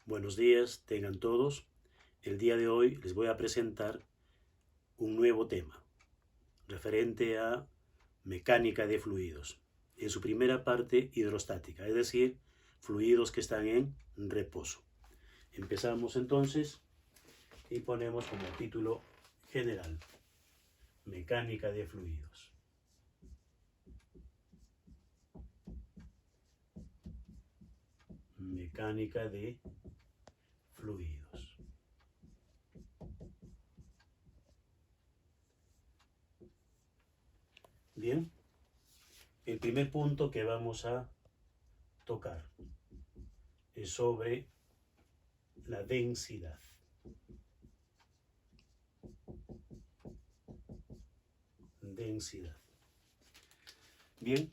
Buenos días, tengan todos. El día de hoy les voy a presentar un nuevo tema referente a mecánica de fluidos. En su primera parte, hidrostática, es decir, fluidos que están en reposo. Empezamos entonces y ponemos como título general, mecánica de fluidos. Mecánica de fluidos. Bien, el primer punto que vamos a tocar es sobre la densidad. Densidad. Bien,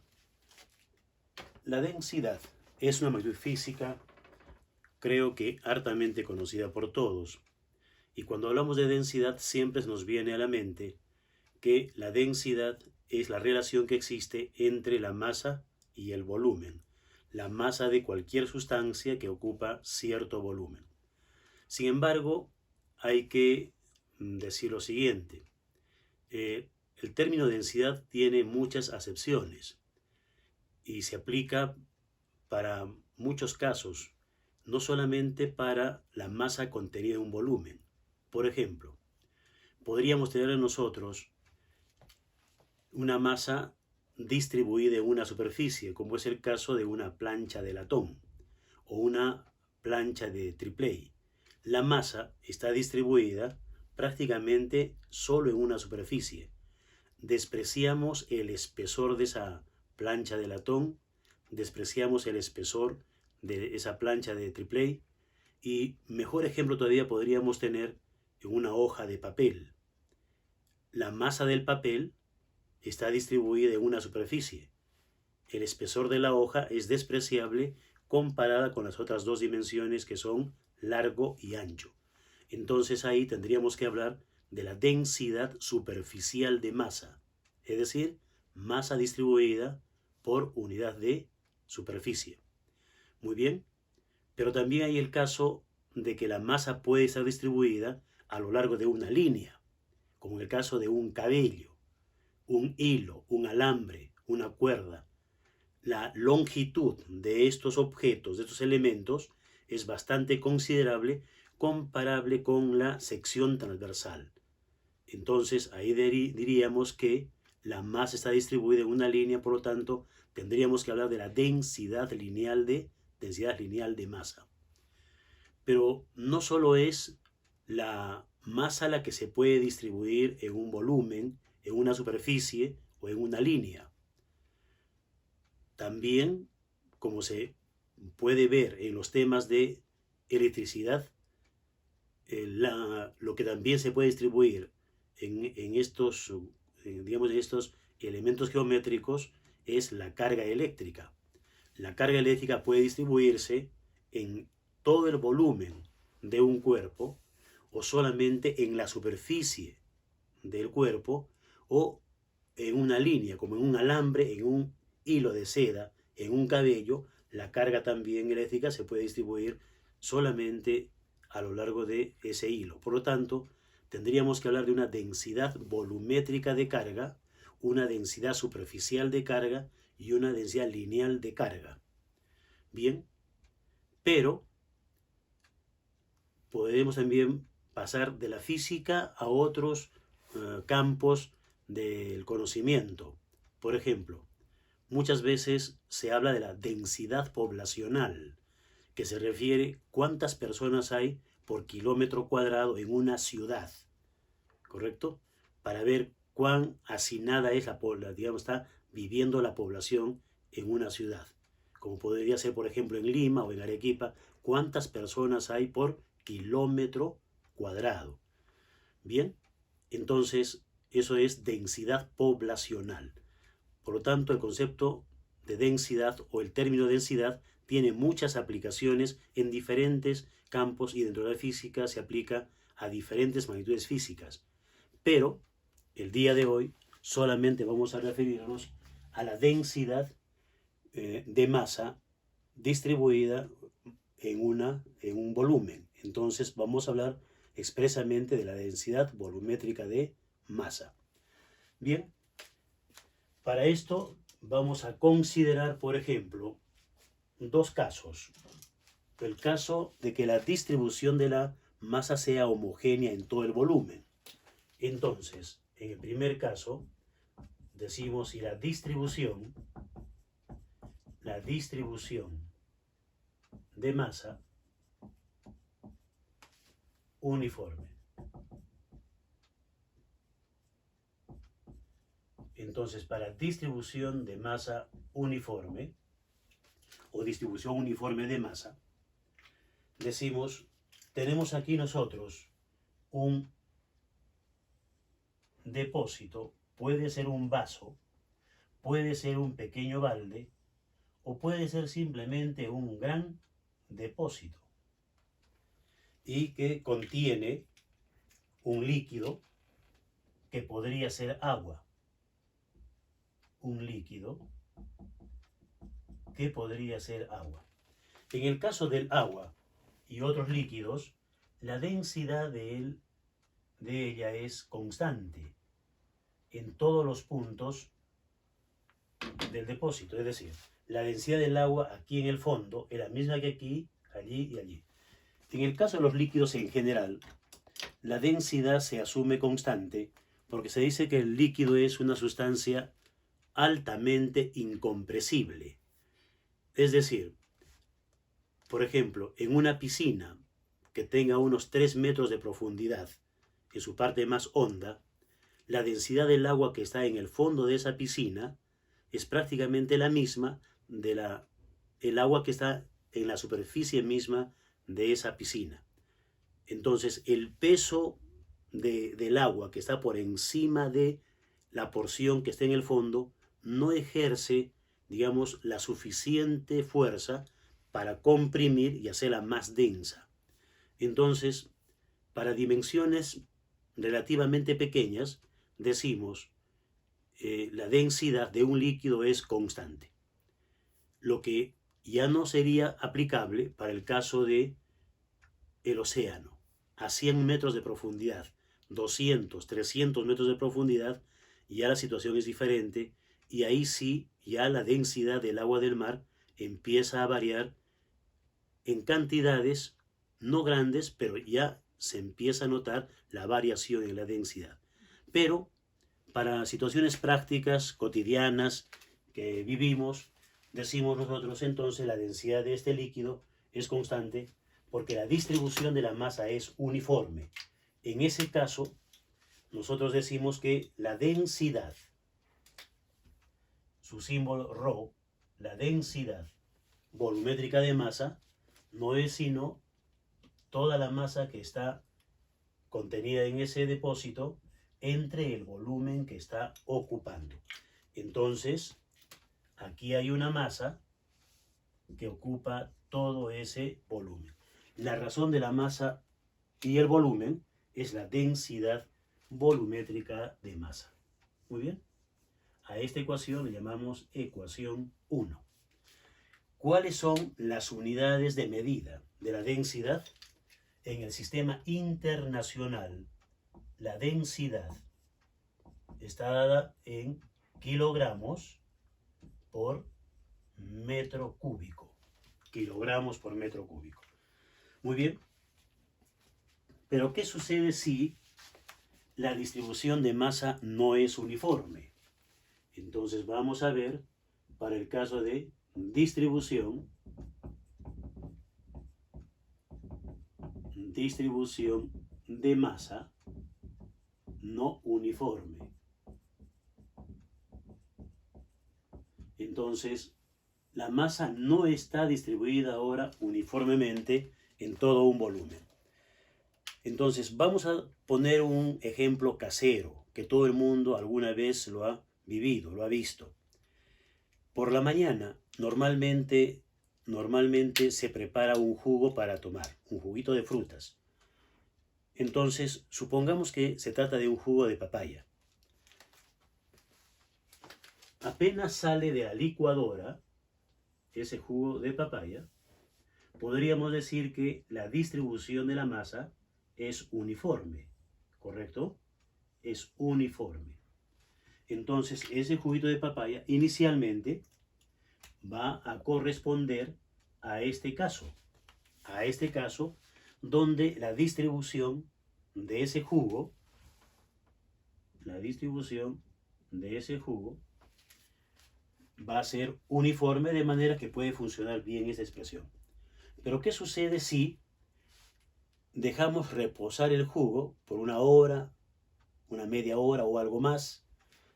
la densidad es una magnitud física, creo que hartamente conocida por todos. Y cuando hablamos de densidad siempre nos viene a la mente que la densidad es la relación que existe entre la masa y el volumen, la masa de cualquier sustancia que ocupa cierto volumen. Sin embargo, hay que decir lo siguiente. El término densidad tiene muchas acepciones y se aplica para muchos casos, no solamente para la masa contenida en un volumen. Por ejemplo, podríamos tener nosotros una masa distribuida en una superficie, como es el caso de una plancha de latón o una plancha de triple. La masa está distribuida prácticamente solo en una superficie. Despreciamos el espesor de esa plancha de latón, despreciamos el espesor de esa plancha de triple y mejor ejemplo todavía podríamos tener en una hoja de papel. La masa del papel está distribuida en una superficie. El espesor de la hoja es despreciable comparada con las otras dos dimensiones que son largo y ancho. Entonces ahí tendríamos que hablar de la densidad superficial de masa, es decir, masa distribuida por unidad de superficie. Muy bien, pero también hay el caso de que la masa puede estar distribuida a lo largo de una línea, como en el caso de un cabello, un hilo, un alambre, una cuerda. La longitud de estos objetos, de estos elementos, es bastante considerable comparable con la sección transversal. Entonces ahí diríamos que la masa está distribuida en una línea, por lo tanto tendríamos que hablar de la densidad lineal de masa. Pero no solo es la masa la que se puede distribuir en un volumen, en una superficie o en una línea. También, como se puede ver en los temas de electricidad, lo que también se puede distribuir en estos elementos geométricos es la carga eléctrica. La carga eléctrica puede distribuirse en todo el volumen de un cuerpo o solamente en la superficie del cuerpo o en una línea, como en un alambre, en un hilo de seda, en un cabello. La carga también eléctrica se puede distribuir solamente a lo largo de ese hilo. Por lo tanto, tendríamos que hablar de una densidad volumétrica de carga, una densidad superficial de carga y una densidad lineal de carga. Bien, pero podemos también pasar de la física a otros campos del conocimiento. Por ejemplo, muchas veces se habla de la densidad poblacional, que se refiere cuántas personas hay por kilómetro cuadrado en una ciudad, ¿correcto? Para ver cuán hacinada es la población, digamos, está viviendo la población en una ciudad. Como podría ser, por ejemplo, en Lima o en Arequipa, cuántas personas hay por kilómetro cuadrado. Bien, entonces eso es densidad poblacional. Por lo tanto, el concepto de densidad o el término densidad tiene muchas aplicaciones en diferentes campos y dentro de la física se aplica a diferentes magnitudes físicas. Pero el día de hoy solamente vamos a referirnos a la densidad de masa distribuida en un volumen. Entonces vamos a hablar expresamente de la densidad volumétrica de masa. Bien, para esto vamos a considerar, por ejemplo, dos casos. El caso de que la distribución de la masa sea homogénea en todo el volumen. Entonces, en el primer caso, decimos si la distribución de masa uniforme. Entonces, para distribución de masa uniforme o distribución uniforme de masa, decimos, tenemos aquí nosotros un depósito, puede ser un vaso, puede ser un pequeño balde o puede ser simplemente un gran depósito y que contiene un líquido que podría ser agua. Un líquido que podría ser agua. En el caso del agua y otros líquidos, la densidad de ella es constante en todos los puntos del depósito. Es decir, la densidad del agua aquí en el fondo es la misma que aquí, allí y allí. En el caso de los líquidos en general, la densidad se asume constante porque se dice que el líquido es una sustancia altamente incompresible. Es decir, por ejemplo, en una piscina que tenga unos 3 metros de profundidad, en su parte más honda, la densidad del agua que está en el fondo de esa piscina es prácticamente la misma de el agua que está en la superficie misma de esa piscina. Entonces, el peso del agua que está por encima de la porción que está en el fondo no ejerce, digamos, la suficiente fuerza para comprimir y hacerla más densa. Entonces, para dimensiones relativamente pequeñas, decimos la densidad de un líquido es constante. Lo que ya no sería aplicable para el caso de el océano. A 100 metros de profundidad, 200, 300 metros de profundidad, ya la situación es diferente y ahí sí ya la densidad del agua del mar empieza a variar en cantidades no grandes, pero ya se empieza a notar la variación en la densidad. Pero para situaciones prácticas, cotidianas, que vivimos, decimos nosotros entonces la densidad de este líquido es constante porque la distribución de la masa es uniforme. En ese caso, nosotros decimos que la densidad, su símbolo ρ, la densidad volumétrica de masa, no es sino toda la masa que está contenida en ese depósito entre el volumen que está ocupando. Entonces, aquí hay una masa que ocupa todo ese volumen. La razón de la masa y el volumen es la densidad volumétrica de masa. Muy bien. A esta ecuación le llamamos ecuación 1. ¿Cuáles son las unidades de medida de la densidad? En el sistema internacional, la densidad está dada en kilogramos por metro cúbico. Kilogramos por metro cúbico. Muy bien. Pero ¿qué sucede si la distribución de masa no es uniforme? Entonces vamos a ver para el caso de distribución de masa no uniforme. Entonces, la masa no está distribuida ahora uniformemente en todo un volumen. Entonces, vamos a poner un ejemplo casero que todo el mundo alguna vez lo ha vivido, lo ha visto. Por la mañana, normalmente se prepara un jugo para tomar, un juguito de frutas. Entonces, supongamos que se trata de un jugo de papaya. Apenas sale de la licuadora ese jugo de papaya, podríamos decir que la distribución de la masa es uniforme, ¿correcto? Es uniforme. Entonces, ese juguito de papaya inicialmente va a corresponder a este caso donde la distribución de ese jugo, va a ser uniforme, de manera que puede funcionar bien esta expresión. Pero ¿qué sucede si dejamos reposar el jugo por una hora, una media hora o algo más?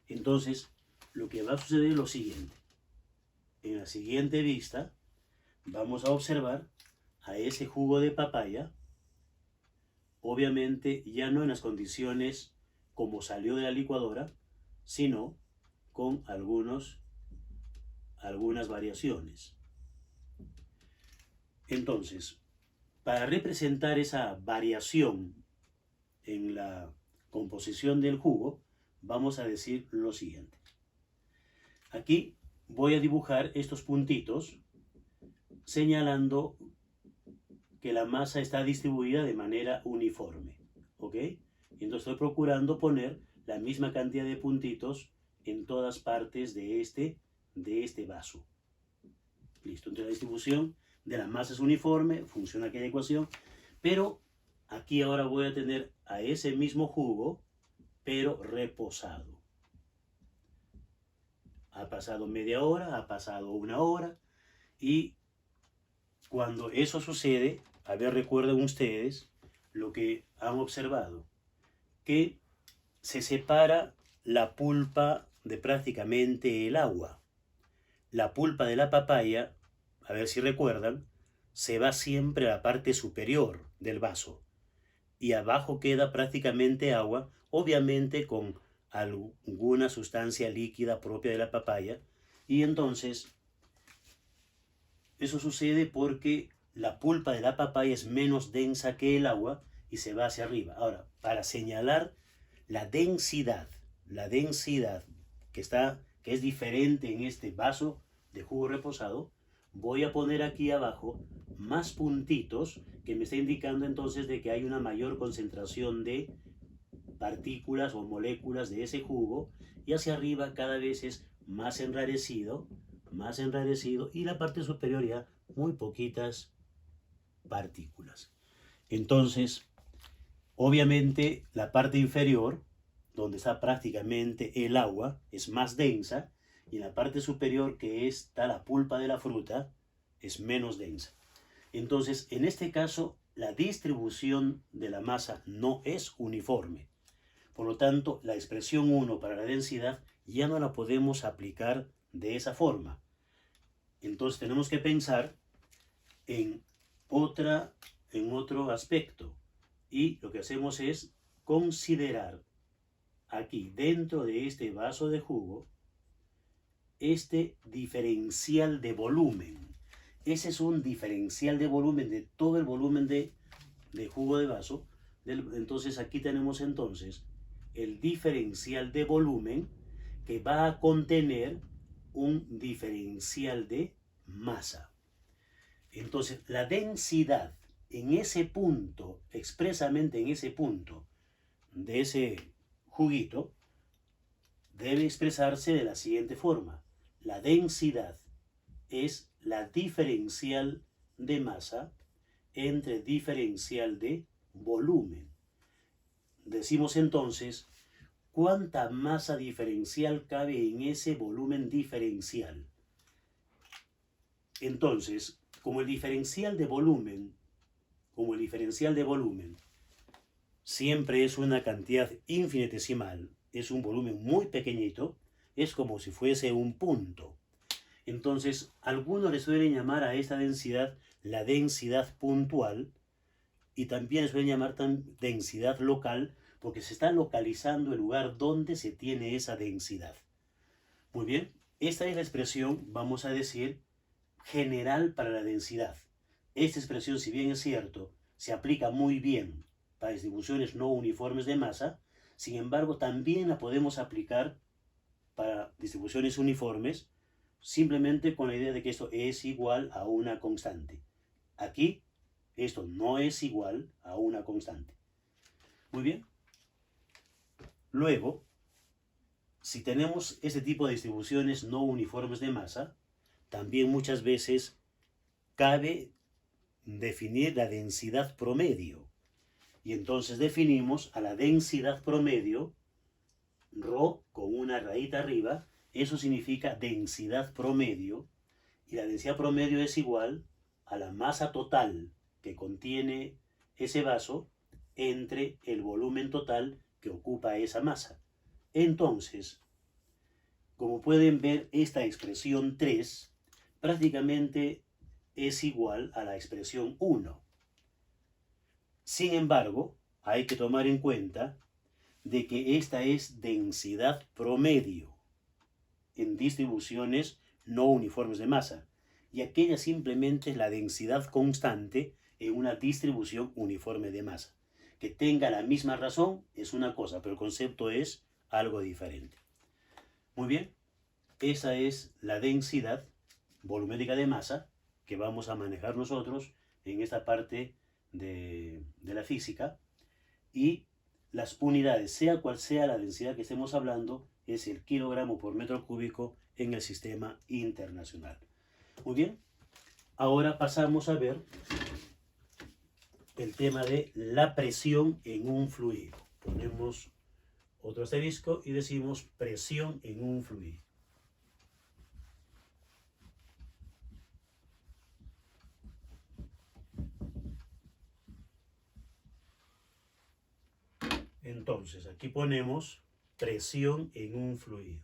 Entonces, lo que va a suceder es lo siguiente. En la siguiente vista, vamos a observar a ese jugo de papaya, obviamente ya no en las condiciones como salió de la licuadora, sino con algunas variaciones. Entonces, para representar esa variación en la composición del jugo, vamos a decir lo siguiente. Aquí voy a dibujar estos puntitos señalando que la masa está distribuida de manera uniforme, ¿ok? Entonces estoy procurando poner la misma cantidad de puntitos en todas partes de este vaso. Listo, entonces la distribución de la masa es uniforme, funciona aquella ecuación, pero aquí ahora voy a tener a ese mismo jugo, pero reposado. Ha pasado media hora, ha pasado una hora, y cuando eso sucede, a ver, recuerden ustedes lo que han observado, que se separa la pulpa de prácticamente el agua. La pulpa de la papaya, a ver si recuerdan, se va siempre a la parte superior del vaso y abajo queda prácticamente agua, obviamente con alguna sustancia líquida propia de la papaya, y entonces eso sucede porque la pulpa de la papaya es menos densa que el agua y se va hacia arriba. Ahora, para señalar la densidad que es diferente en este vaso de jugo reposado, voy a poner aquí abajo más puntitos que me está indicando entonces de que hay una mayor concentración de partículas o moléculas de ese jugo, y hacia arriba cada vez es más enrarecido, y la parte superior ya muy poquitas partículas. Entonces, obviamente la parte inferior, donde está prácticamente el agua, es más densa, y en la parte superior, que está la pulpa de la fruta, es menos densa. Entonces, en este caso, la distribución de la masa no es uniforme. Por lo tanto, la expresión 1 para la densidad ya no la podemos aplicar de esa forma. Entonces tenemos que pensar en otro aspecto. Y lo que hacemos es considerar aquí, dentro de este vaso de jugo, este diferencial de volumen. Ese es un diferencial de volumen de todo el volumen de jugo de vaso. Entonces aquí tenemos entonces el diferencial de volumen, que va a contener un diferencial de masa. Entonces la densidad en ese punto, expresamente en ese punto de ese juguito, debe expresarse de la siguiente forma. La densidad es la diferencial de masa entre diferencial de volumen. Decimos entonces, ¿cuánta masa diferencial cabe en ese volumen diferencial? Entonces, como el diferencial de volumen siempre es una cantidad infinitesimal, es un volumen muy pequeñito, es como si fuese un punto. Entonces, algunos le suelen llamar a esta densidad la densidad puntual, y también le suelen llamar densidad local, porque se está localizando el lugar donde se tiene esa densidad. Muy bien, esta es la expresión, vamos a decir, general para la densidad. Esta expresión, si bien es cierto, se aplica muy bien para distribuciones no uniformes de masa, sin embargo, también la podemos aplicar para distribuciones uniformes, simplemente con la idea de que esto es igual a una constante. Aquí esto no es igual a una constante. Muy bien. Luego, si tenemos este tipo de distribuciones no uniformes de masa, también muchas veces cabe definir la densidad promedio. Y entonces definimos a la densidad promedio, ρ con una rayita arriba, eso significa densidad promedio, y la densidad promedio es igual a la masa total que contiene ese vaso entre el volumen total que ocupa esa masa. Entonces, como pueden ver, esta expresión 3 prácticamente es igual a la expresión 1. Sin embargo, hay que tomar en cuenta de que esta es densidad promedio en distribuciones no uniformes de masa, y aquella simplemente es la densidad constante en una distribución uniforme de masa. Que tenga la misma razón es una cosa, pero el concepto es algo diferente. Muy bien, esa es la densidad volumétrica de masa que vamos a manejar nosotros en esta parte de la física, y las unidades, sea cual sea la densidad que estemos hablando, es el kilogramo por metro cúbico en el sistema internacional. Muy bien, ahora pasamos a ver el tema de la presión en un fluido. Ponemos otro asterisco y decimos presión en un fluido. Entonces, aquí ponemos presión en un fluido.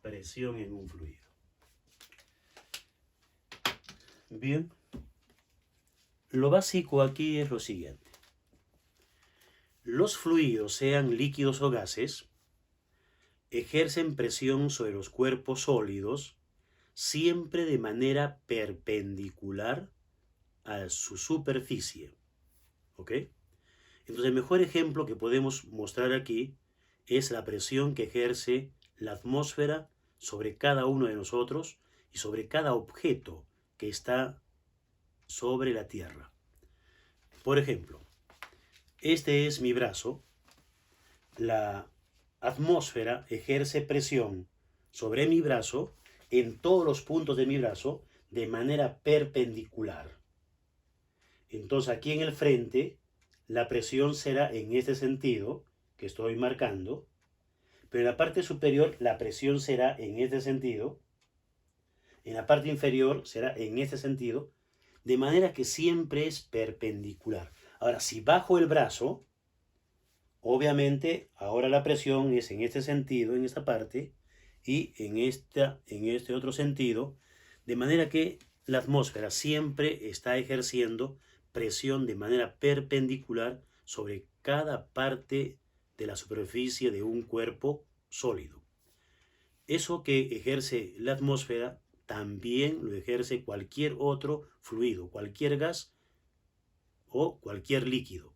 Presión en un fluido. Bien, lo básico aquí es lo siguiente. Los fluidos, sean líquidos o gases, ejercen presión sobre los cuerpos sólidos siempre de manera perpendicular a su superficie. ¿Ok? Entonces el mejor ejemplo que podemos mostrar aquí es la presión que ejerce la atmósfera sobre cada uno de nosotros y sobre cada objeto que está sobre la Tierra. Por ejemplo, este es mi brazo. La atmósfera ejerce presión sobre mi brazo en todos los puntos de mi brazo de manera perpendicular. Entonces aquí en el frente la presión será en este sentido que estoy marcando, pero en la parte superior la presión será en este sentido, en la parte inferior será en este sentido, de manera que siempre es perpendicular. Ahora, si bajo el brazo, obviamente ahora la presión es en este sentido, en esta parte, y en este otro sentido, de manera que la atmósfera siempre está ejerciendo presión de manera perpendicular sobre cada parte de la superficie de un cuerpo sólido. Eso que ejerce la atmósfera también lo ejerce cualquier otro fluido, cualquier gas o cualquier líquido.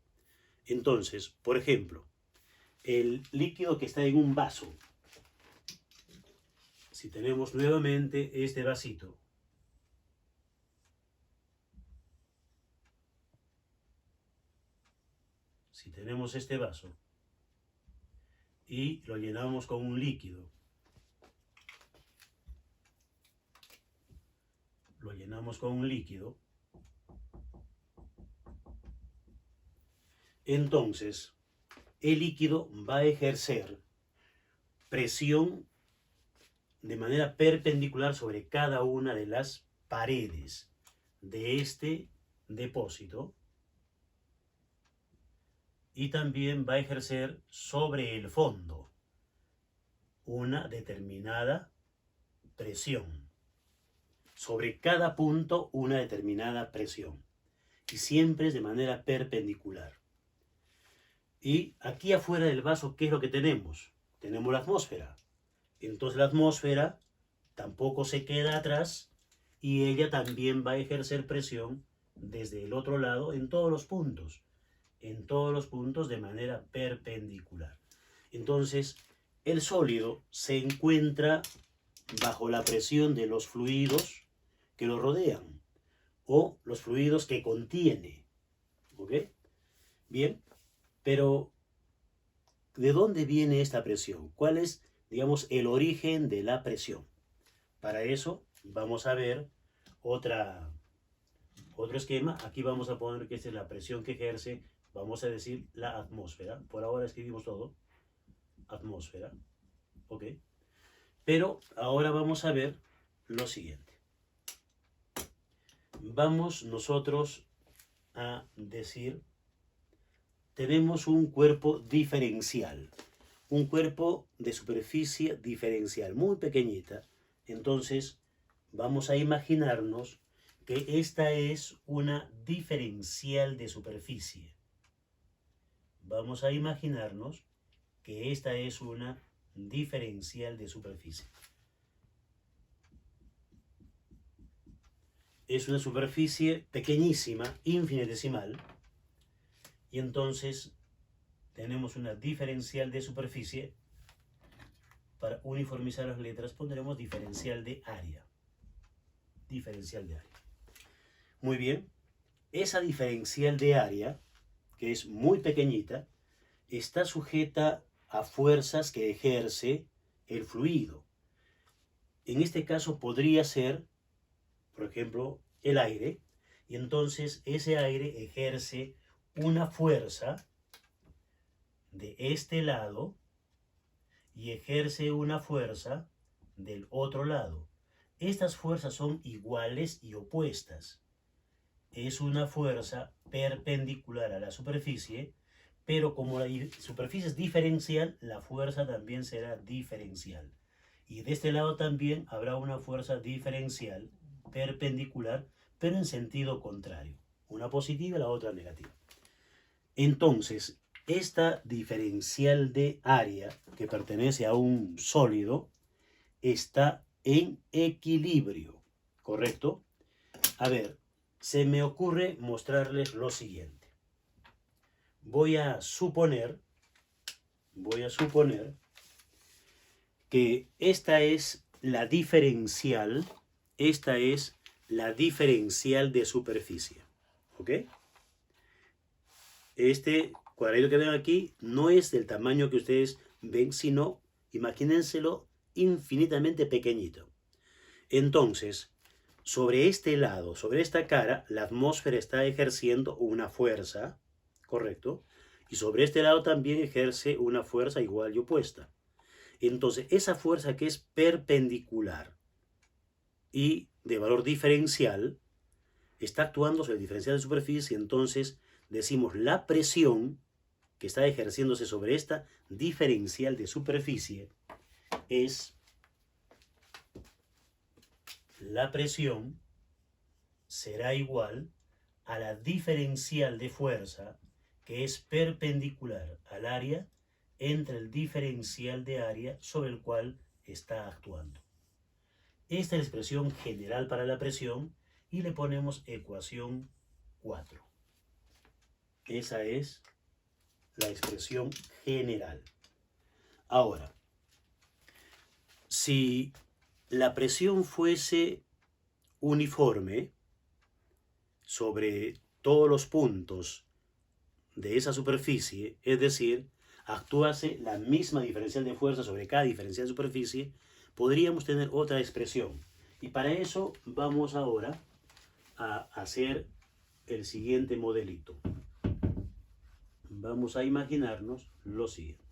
Entonces, por ejemplo, el líquido que está en un vaso, si tenemos nuevamente este vasito, si tenemos este vaso y lo llenamos con un líquido, entonces el líquido va a ejercer presión de manera perpendicular sobre cada una de las paredes de este depósito, y también va a ejercer sobre el fondo una determinada presión. Sobre cada punto una determinada presión. Y siempre es de manera perpendicular. Y aquí afuera del vaso, ¿qué es lo que tenemos? Tenemos la atmósfera. Entonces la atmósfera tampoco se queda atrás y ella también va a ejercer presión desde el otro lado en todos los puntos. en todos los puntos de manera perpendicular. Entonces, el sólido se encuentra bajo la presión de los fluidos que lo rodean o los fluidos que contiene. ¿Ok? Bien, pero ¿de dónde viene esta presión? ¿Cuál es, digamos, el origen de la presión? Para eso vamos a ver otro esquema. Aquí vamos a poner que esta es la presión que ejerce, vamos a decir, la atmósfera. Por ahora escribimos todo, atmósfera. ¿Ok? Pero ahora vamos a ver lo siguiente. Vamos nosotros a decir, tenemos un cuerpo diferencial, un cuerpo de superficie diferencial, muy pequeñita. Entonces, vamos a imaginarnos que esta es una diferencial de superficie. Vamos a imaginarnos que esta es una diferencial de superficie. Es una superficie pequeñísima, infinitesimal, y entonces tenemos una diferencial de superficie. Para uniformizar las letras pondremos diferencial de área. Diferencial de área. Muy bien. Esa diferencial de área, que es muy pequeñita, está sujeta a fuerzas que ejerce el fluido. En este caso podría ser, por ejemplo, el aire, y entonces ese aire ejerce una fuerza de este lado y ejerce una fuerza del otro lado. Estas fuerzas son iguales y opuestas. Es una fuerza perpendicular a la superficie, pero como la superficie es diferencial, la fuerza también será diferencial. Y de este lado también habrá una fuerza diferencial perpendicular, pero en sentido contrario. Una positiva y la otra negativa. Entonces, esta diferencial de área que pertenece a un sólido está en equilibrio, ¿correcto? A ver, se me ocurre mostrarles lo siguiente. Voy a suponer que esta es la diferencial de superficie, ¿ok? Este cuadradito que ven aquí no es del tamaño que ustedes ven, sino imagínenselo infinitamente pequeñito. Entonces, sobre este lado, sobre esta cara, la atmósfera está ejerciendo una fuerza, ¿correcto? Y sobre este lado también ejerce una fuerza igual y opuesta. Entonces, esa fuerza que es perpendicular y de valor diferencial está actuando sobre el diferencial de superficie. Entonces, decimos la presión que está ejerciéndose sobre esta diferencial de superficie es la presión será igual a la diferencial de fuerza que es perpendicular al área entre el diferencial de área sobre el cual está actuando. Esta es la expresión general para la presión y le ponemos ecuación 4. Esa es la expresión general. Ahora, si la presión fuese uniforme sobre todos los puntos de esa superficie, es decir, actuase la misma diferencial de fuerza sobre cada diferencial de superficie, podríamos tener otra expresión. Y para eso vamos ahora a hacer el siguiente modelito. Vamos a imaginarnos lo siguiente.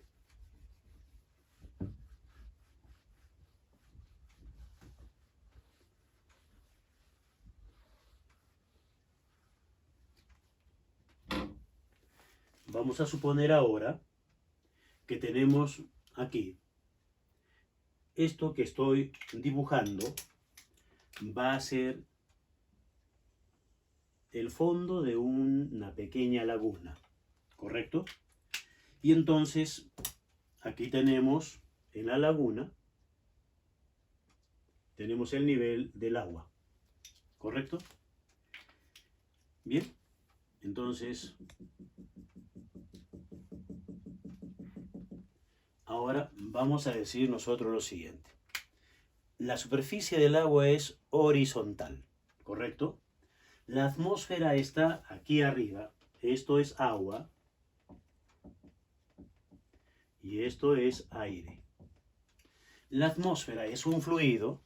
Vamos a suponer ahora que tenemos aquí esto que estoy dibujando va a ser el fondo de una pequeña laguna, ¿correcto? Y entonces aquí tenemos en la laguna tenemos el nivel del agua, ¿correcto? Bien, entonces Ahora vamos a decir nosotros lo siguiente. La superficie del agua es horizontal, ¿correcto? La atmósfera está aquí arriba. Esto es agua. Y esto es aire. La atmósfera es un fluido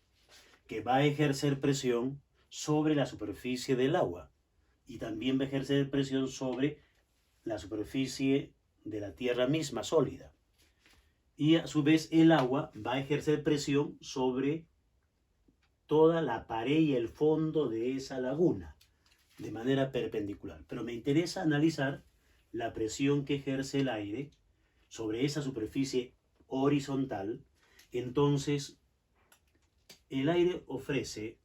que va a ejercer presión sobre la superficie del agua. Y también va a ejercer presión sobre la superficie de la tierra misma, sólida. Y a su vez el agua va a ejercer presión sobre toda la pared y el fondo de esa laguna, de manera perpendicular. Pero me interesa analizar la presión que ejerce el aire sobre esa superficie horizontal. Entonces, el aire ofrece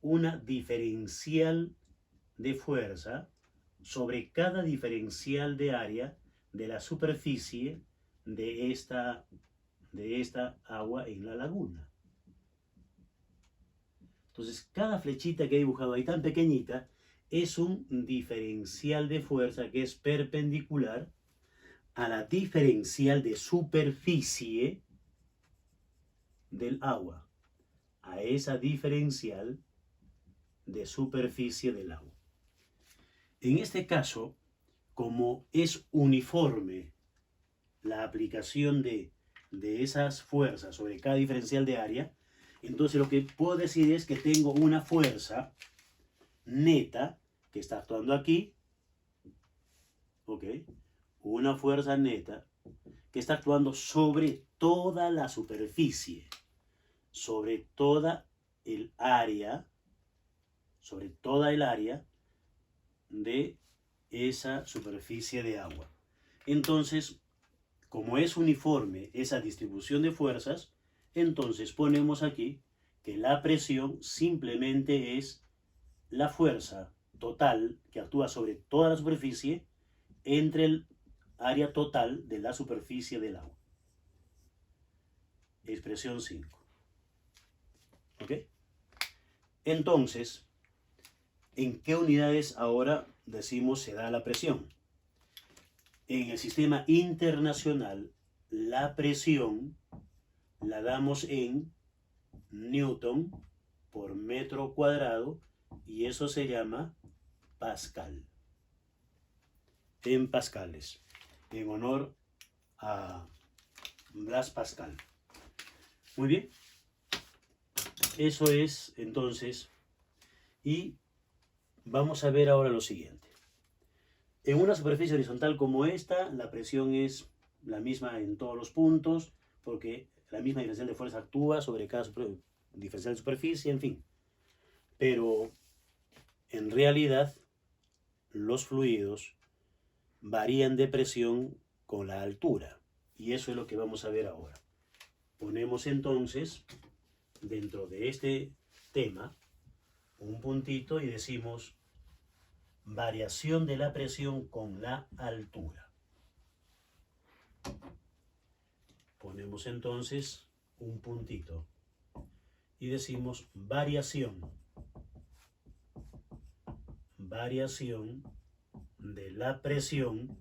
una diferencial de fuerza sobre cada diferencial de área de la superficie de esta agua en la laguna. Entonces, cada flechita que he dibujado ahí tan pequeñita es un diferencial de fuerza que es perpendicular a la diferencial de superficie del agua, a esa diferencial de superficie del agua. En este caso, como es uniforme la aplicación de esas fuerzas sobre cada diferencial de área, entonces lo que puedo decir es que tengo una fuerza neta que está actuando aquí, ¿ok? Una fuerza neta que está actuando sobre toda la superficie, sobre toda el área de esa superficie de agua. Entonces, como es uniforme esa distribución de fuerzas, entonces ponemos aquí que la presión simplemente es la fuerza total que actúa sobre toda la superficie entre el área total de la superficie del agua. Expresión 5. ¿Ok? Entonces, ¿en qué unidades ahora decimos se da la presión? En el sistema internacional, la presión la damos en Newton por metro cuadrado y eso se llama Pascal. En pascales, en honor a Blas Pascal. Muy bien. Eso es entonces. Y vamos a ver ahora lo siguiente. En una superficie horizontal como esta, la presión es la misma en todos los puntos, porque la misma diferencial de fuerza actúa sobre cada diferencial de superficie, en fin. Pero en realidad, los fluidos varían de presión con la altura. Y eso es lo que vamos a ver ahora. Ponemos entonces, dentro de este tema, un puntito y decimos variación de la presión con la altura. Ponemos entonces un puntito y decimos variación de la presión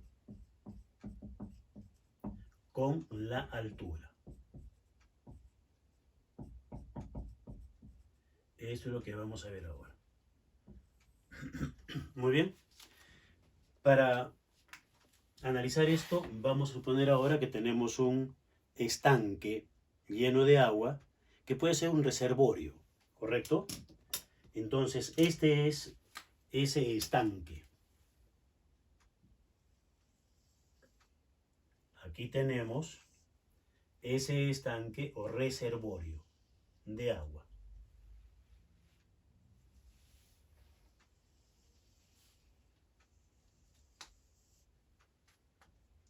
con la altura. Esto es lo que vamos a ver ahora. Muy bien. Para analizar esto, vamos a suponer ahora que tenemos un estanque lleno de agua que puede ser un reservorio, ¿correcto? Entonces, este es ese estanque. Aquí tenemos ese estanque o reservorio de agua.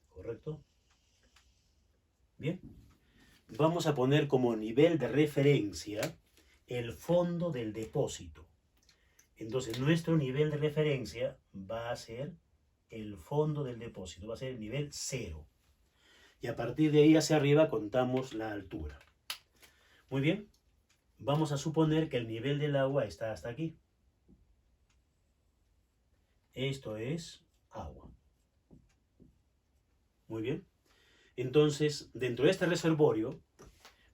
¿Correcto? Bien. Vamos a poner como nivel de referencia el fondo del depósito. Entonces, nuestro nivel de referencia va a ser el fondo del depósito, va a ser el nivel 0. Y a partir de ahí hacia arriba contamos la altura. Muy bien, vamos a suponer que el nivel del agua está hasta aquí. Esto es agua. Muy bien. Entonces, dentro de este reservorio,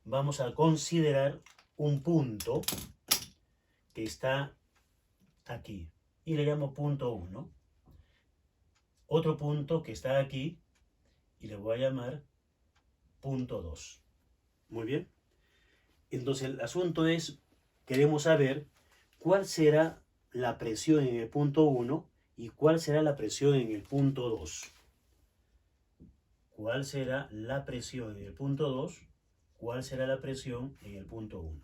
vamos a considerar un punto que está aquí. Y le llamo punto 1. Otro punto que está aquí y le voy a llamar punto 2. Muy bien. Entonces el asunto es, queremos saber cuál será la presión en el punto 1 y cuál será la presión en el punto 2. ¿Cuál será la presión en el punto 2? ¿Cuál será la presión en el punto 1?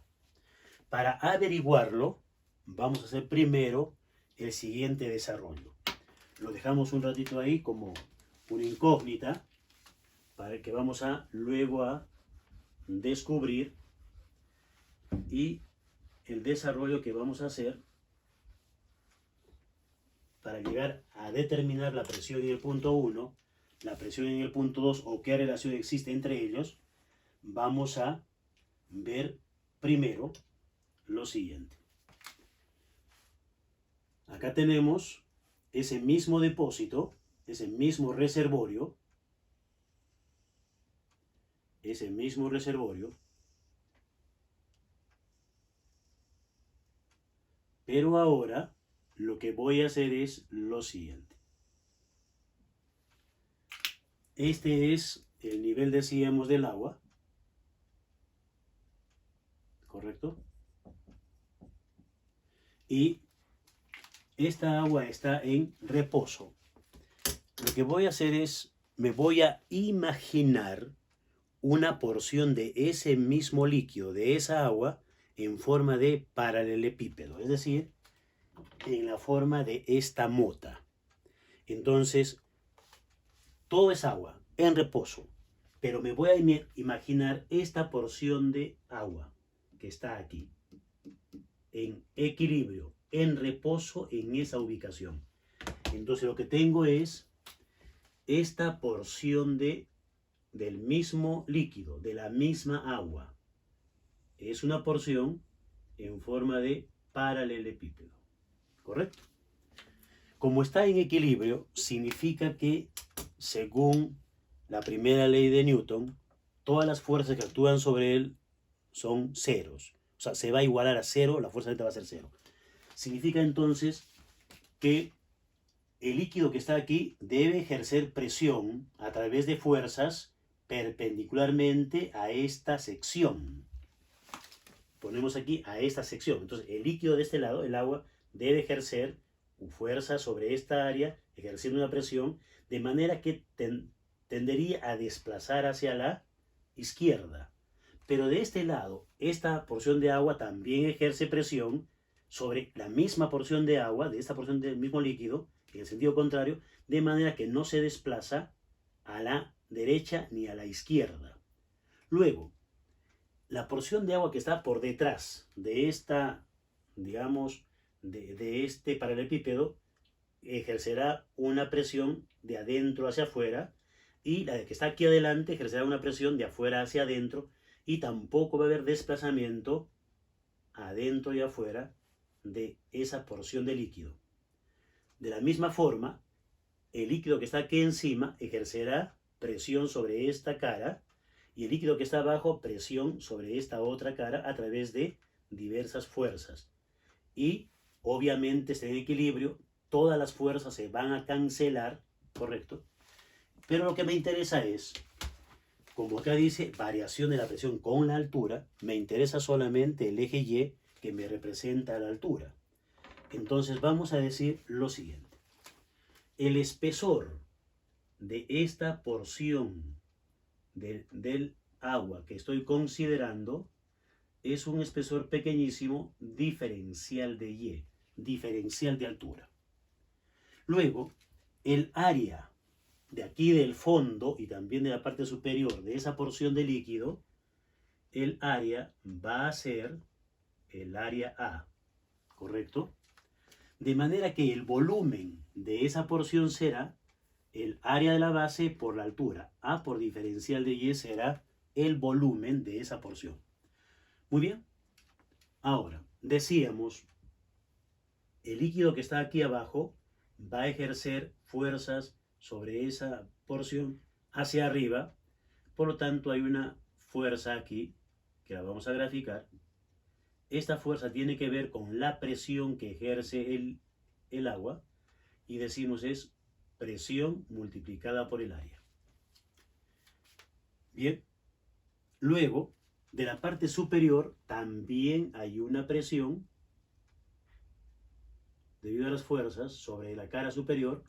Para averiguarlo, vamos a hacer primero el siguiente desarrollo. Lo dejamos un ratito ahí como una incógnita para que vamos a luego a descubrir, y el desarrollo que vamos a hacer para llegar a determinar la presión en el punto 1, la presión en el punto 2 o qué relación existe entre ellos, vamos a ver primero lo siguiente. Acá tenemos ese mismo depósito, ese mismo reservorio, pero ahora lo que voy a hacer es lo siguiente. Este es el nivel, decíamos, del agua, ¿correcto? Y esta agua está en reposo. Lo que voy a hacer es, me voy a imaginar una porción de ese mismo líquido, de esa agua, en forma de paralelepípedo, es decir, en la forma de esta mota. Entonces, todo es agua, en reposo, pero me voy a imaginar esta porción de agua que está aquí, en equilibrio, en reposo, en esa ubicación. Entonces lo que tengo es esta porción del mismo líquido, de la misma agua. Es una porción en forma de paralelepípedo, ¿correcto? Como está en equilibrio, significa que, según la primera ley de Newton, todas las fuerzas que actúan sobre él son ceros. O sea, se va a igualar a cero, la fuerza neta va a ser cero. Significa entonces que el líquido que está aquí debe ejercer presión a través de fuerzas perpendicularmente a esta sección. Ponemos aquí a esta sección. Entonces, el líquido de este lado, el agua, debe ejercer fuerza sobre esta área, ejerciendo una presión, de manera que tendería a desplazar hacia la izquierda. Pero de este lado, esta porción de agua también ejerce presión sobre la misma porción de agua, de esta porción del mismo líquido, en el sentido contrario, de manera que no se desplaza a la derecha ni a la izquierda. Luego, la porción de agua que está por detrás de esta, digamos, de este paralelepípedo, ejercerá una presión de adentro hacia afuera, y la que está aquí adelante ejercerá una presión de afuera hacia adentro, y tampoco va a haber desplazamiento adentro y afuera de esa porción de líquido. De la misma forma, el líquido que está aquí encima ejercerá presión sobre esta cara, y el líquido que está abajo presión sobre esta otra cara a través de diversas fuerzas. Y obviamente está en equilibrio, todas las fuerzas se van a cancelar, ¿correcto? Pero lo que me interesa es, como acá dice variación de la presión con la altura, me interesa solamente el eje Y que me representa la altura. Entonces vamos a decir lo siguiente. El espesor de esta porción del agua que estoy considerando es un espesor pequeñísimo diferencial de Y, diferencial de altura. Luego, el área de aquí del fondo y también de la parte superior de esa porción de líquido, el área va a ser el área A, ¿correcto? De manera que el volumen de esa porción será el área de la base por la altura. A por diferencial de Y será el volumen de esa porción. Muy bien. Ahora, decíamos, el líquido que está aquí abajo va a ejercer fuerzas sobre esa porción hacia arriba, Por lo tanto, hay una fuerza aquí, que la vamos a graficar. Esta fuerza tiene que ver con la presión que ejerce el agua, y decimos es presión multiplicada por el área. Bien, luego, de la parte superior también hay una presión debido a las fuerzas sobre la cara superior,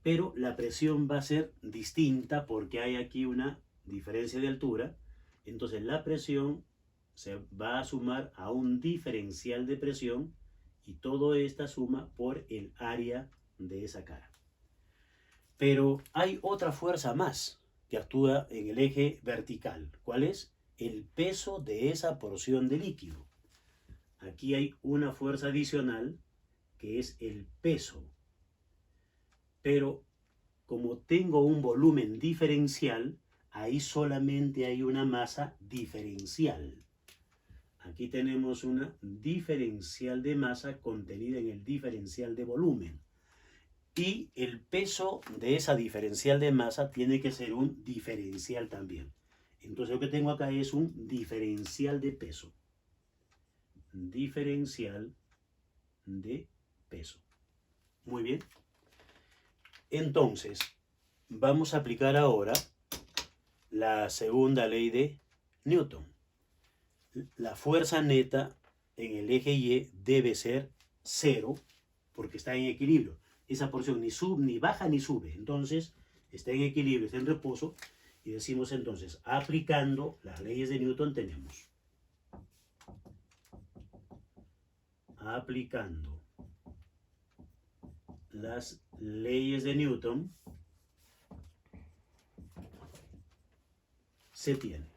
pero la presión va a ser distinta porque hay aquí una diferencia de altura. Entonces la presión se va a sumar a un diferencial de presión y todo esta suma por el área de esa cara. Pero hay otra fuerza más que actúa en el eje vertical. ¿Cuál es? El peso de esa porción de líquido. Aquí hay una fuerza adicional que es el peso. Pero como tengo un volumen diferencial, ahí solamente hay una masa diferencial. Aquí tenemos una diferencial de masa contenida en el diferencial de volumen. Y el peso de esa diferencial de masa tiene que ser un diferencial también. Entonces lo que tengo acá es un diferencial de peso. Diferencial de peso. Muy bien. Entonces, vamos a aplicar ahora la segunda ley de Newton. La fuerza neta en el eje Y debe ser 0 porque está en equilibrio. Esa porción ni baja ni sube. Entonces, está en equilibrio, está en reposo. Y decimos entonces, aplicando las leyes de Newton tenemos. Aplicando las leyes de Newton, se tiene.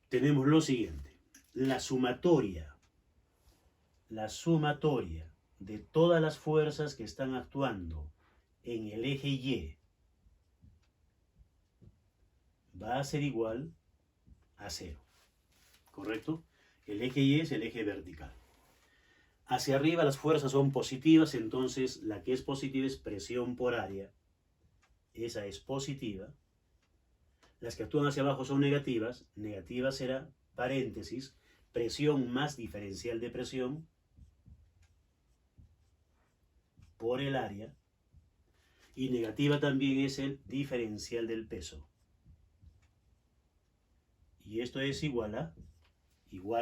Tenemos lo siguiente. La sumatoria de todas las fuerzas que están actuando en el eje Y va a ser igual a 0. ¿Correcto? El eje Y es el eje vertical. Hacia arriba las fuerzas son positivas, entonces la que es positiva es presión por área. Esa es positiva. Las que actúan hacia abajo son negativas. Negativa será, paréntesis, presión más diferencial de presión por el área. Y negativa también es el diferencial del peso. Y esto es igual a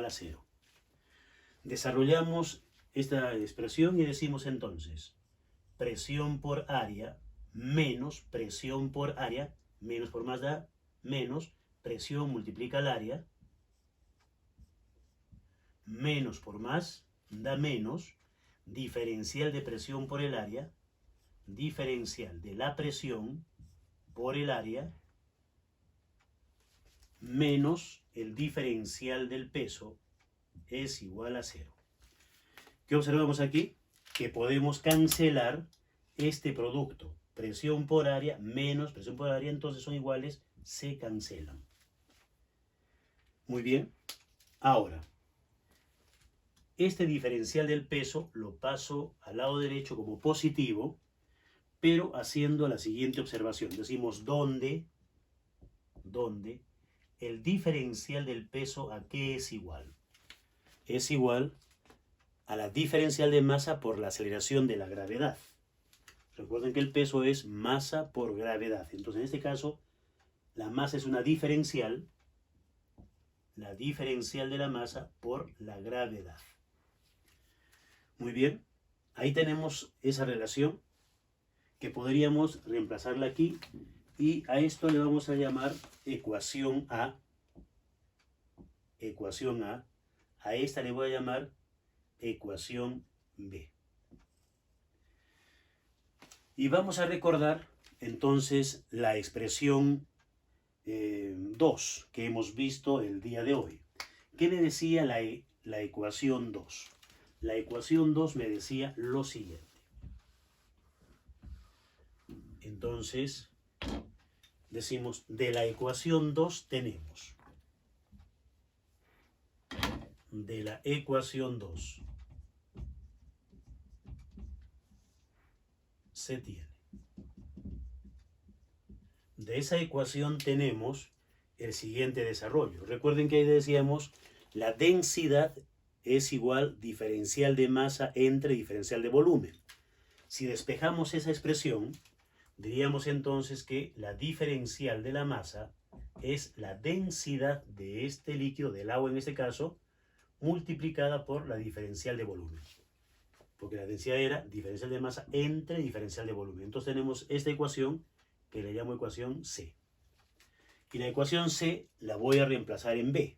0. Desarrollamos esta expresión y decimos entonces presión por área menos presión por área, menos por más da menos, presión multiplica el área, menos por más da menos, diferencial de presión por el área, diferencial de la presión por el área, menos el diferencial del peso es igual a 0. ¿Qué observamos aquí? Que podemos cancelar este producto. Presión por área menos presión por área, entonces son iguales, se cancelan. Muy bien. Ahora, este diferencial del peso lo paso al lado derecho como positivo, pero haciendo la siguiente observación. Decimos donde el diferencial del peso ¿a qué es igual? Es igual a la diferencial de masa por la aceleración de la gravedad. Recuerden que el peso es masa por gravedad. Entonces, en este caso, la masa es una diferencial, la diferencial de la masa por la gravedad. Muy bien, ahí tenemos esa relación que podríamos reemplazarla aquí y a esto le vamos a llamar ecuación A. Ecuación A. A esta le voy a llamar ecuación B. Y vamos a recordar entonces la expresión 2 que hemos visto el día de hoy. ¿Qué me decía la ecuación 2? La ecuación 2 me decía lo siguiente. Entonces, decimos, de la ecuación 2 tenemos. De la ecuación 2 se tiene. de esa ecuación tenemos el siguiente desarrollo. Recuerden que ahí decíamos la densidad es igual diferencial de masa entre diferencial de volumen. Si despejamos esa expresión, diríamos entonces que la diferencial de la masa es la densidad de este líquido, del agua en este caso, multiplicada por la diferencial de volumen. Porque la densidad era diferencial de masa entre diferencial de volumen. Entonces tenemos esta ecuación que le llamo ecuación C. Y la ecuación C la voy a reemplazar en B.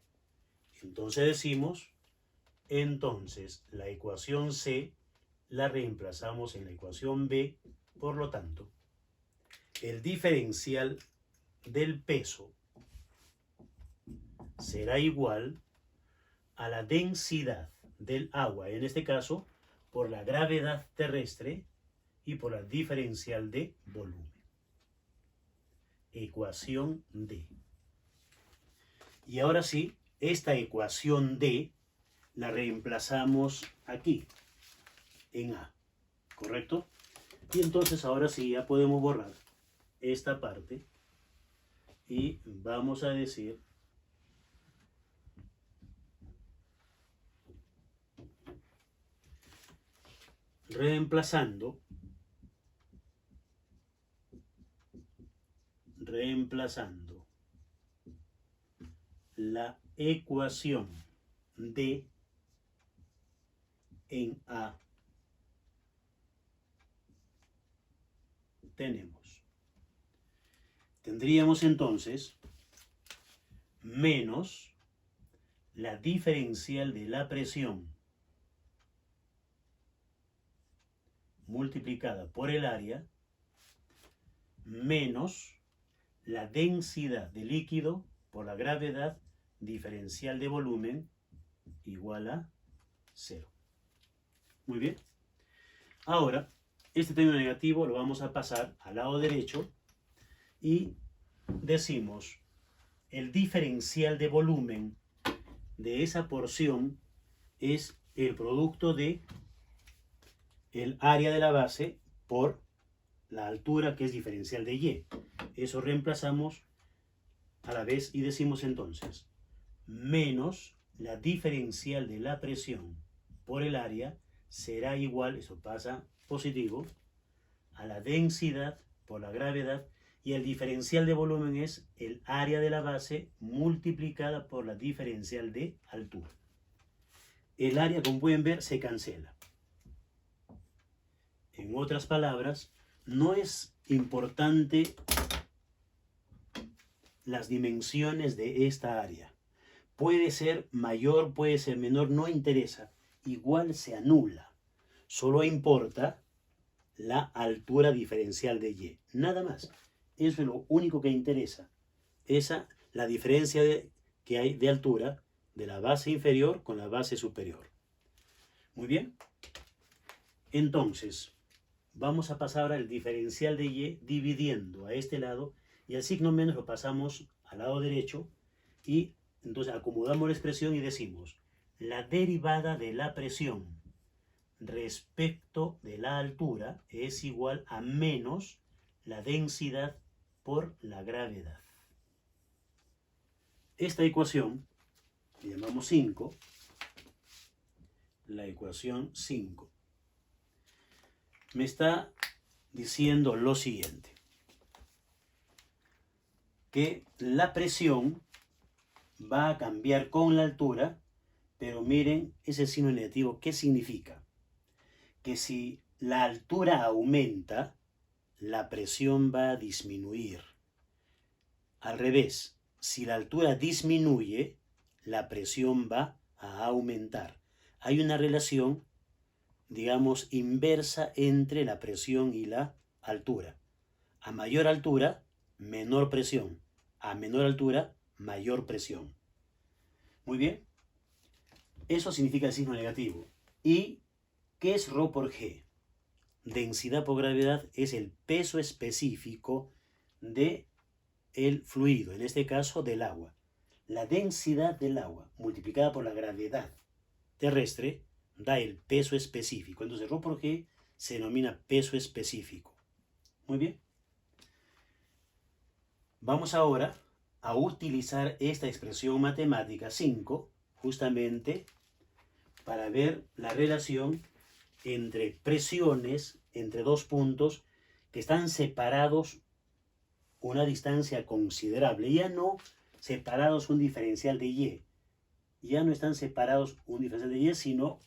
Entonces decimos, entonces la ecuación C la reemplazamos en la ecuación B, por lo tanto, el diferencial del peso será igual a la densidad del agua, en este caso, por la gravedad terrestre y por la diferencial de volumen. Ecuación D. Y ahora sí, esta ecuación D la reemplazamos aquí, en A, ¿correcto? Y entonces ahora sí ya podemos borrar esta parte y vamos a decir reemplazando la ecuación D en A, tendríamos entonces menos la diferencial de la presión multiplicada por el área menos la densidad de líquido por la gravedad diferencial de volumen igual a 0. Muy bien. Ahora, este término negativo lo vamos a pasar al lado derecho y decimos el diferencial de volumen de esa porción es el producto de el área de la base por la altura, que es diferencial de Y. Eso reemplazamos a la vez y decimos entonces menos la diferencial de la presión por el área será igual, eso pasa positivo, a la densidad por la gravedad, y el diferencial de volumen es el área de la base multiplicada por la diferencial de altura. El área, como pueden ver, se cancela. En otras palabras, no es importante las dimensiones de esta área. Puede ser mayor, puede ser menor, no interesa. Igual se anula. Solo importa la altura diferencial de Y. Nada más. Eso es lo único que interesa. La diferencia que hay de altura de la base inferior con la base superior. Muy bien. Entonces, vamos a pasar ahora el diferencial de Y dividiendo a este lado y el signo menos lo pasamos al lado derecho y entonces acomodamos la expresión y decimos la derivada de la presión respecto de la altura es igual a menos la densidad por la gravedad. Esta ecuación le llamamos 5, la ecuación 5. Me está diciendo lo siguiente, que la presión va a cambiar con la altura, pero miren ese signo negativo, ¿qué significa? Que si la altura aumenta, la presión va a disminuir. Al revés, si la altura disminuye, la presión va a aumentar. Hay una relación, digamos, inversa entre la presión y la altura. A mayor altura, menor presión. A menor altura, mayor presión. Muy bien. Eso significa el signo negativo. ¿Y qué es ρ por G? Densidad por gravedad es el peso específico del fluido, en este caso del agua. La densidad del agua multiplicada por la gravedad terrestre da el peso específico. Entonces ρ por G se denomina peso específico. Muy bien. Vamos ahora a utilizar esta expresión matemática 5 justamente para ver la relación entre presiones, entre dos puntos que están separados una distancia considerable. Ya no separados un diferencial de y. Ya no están separados un diferencial de y, sino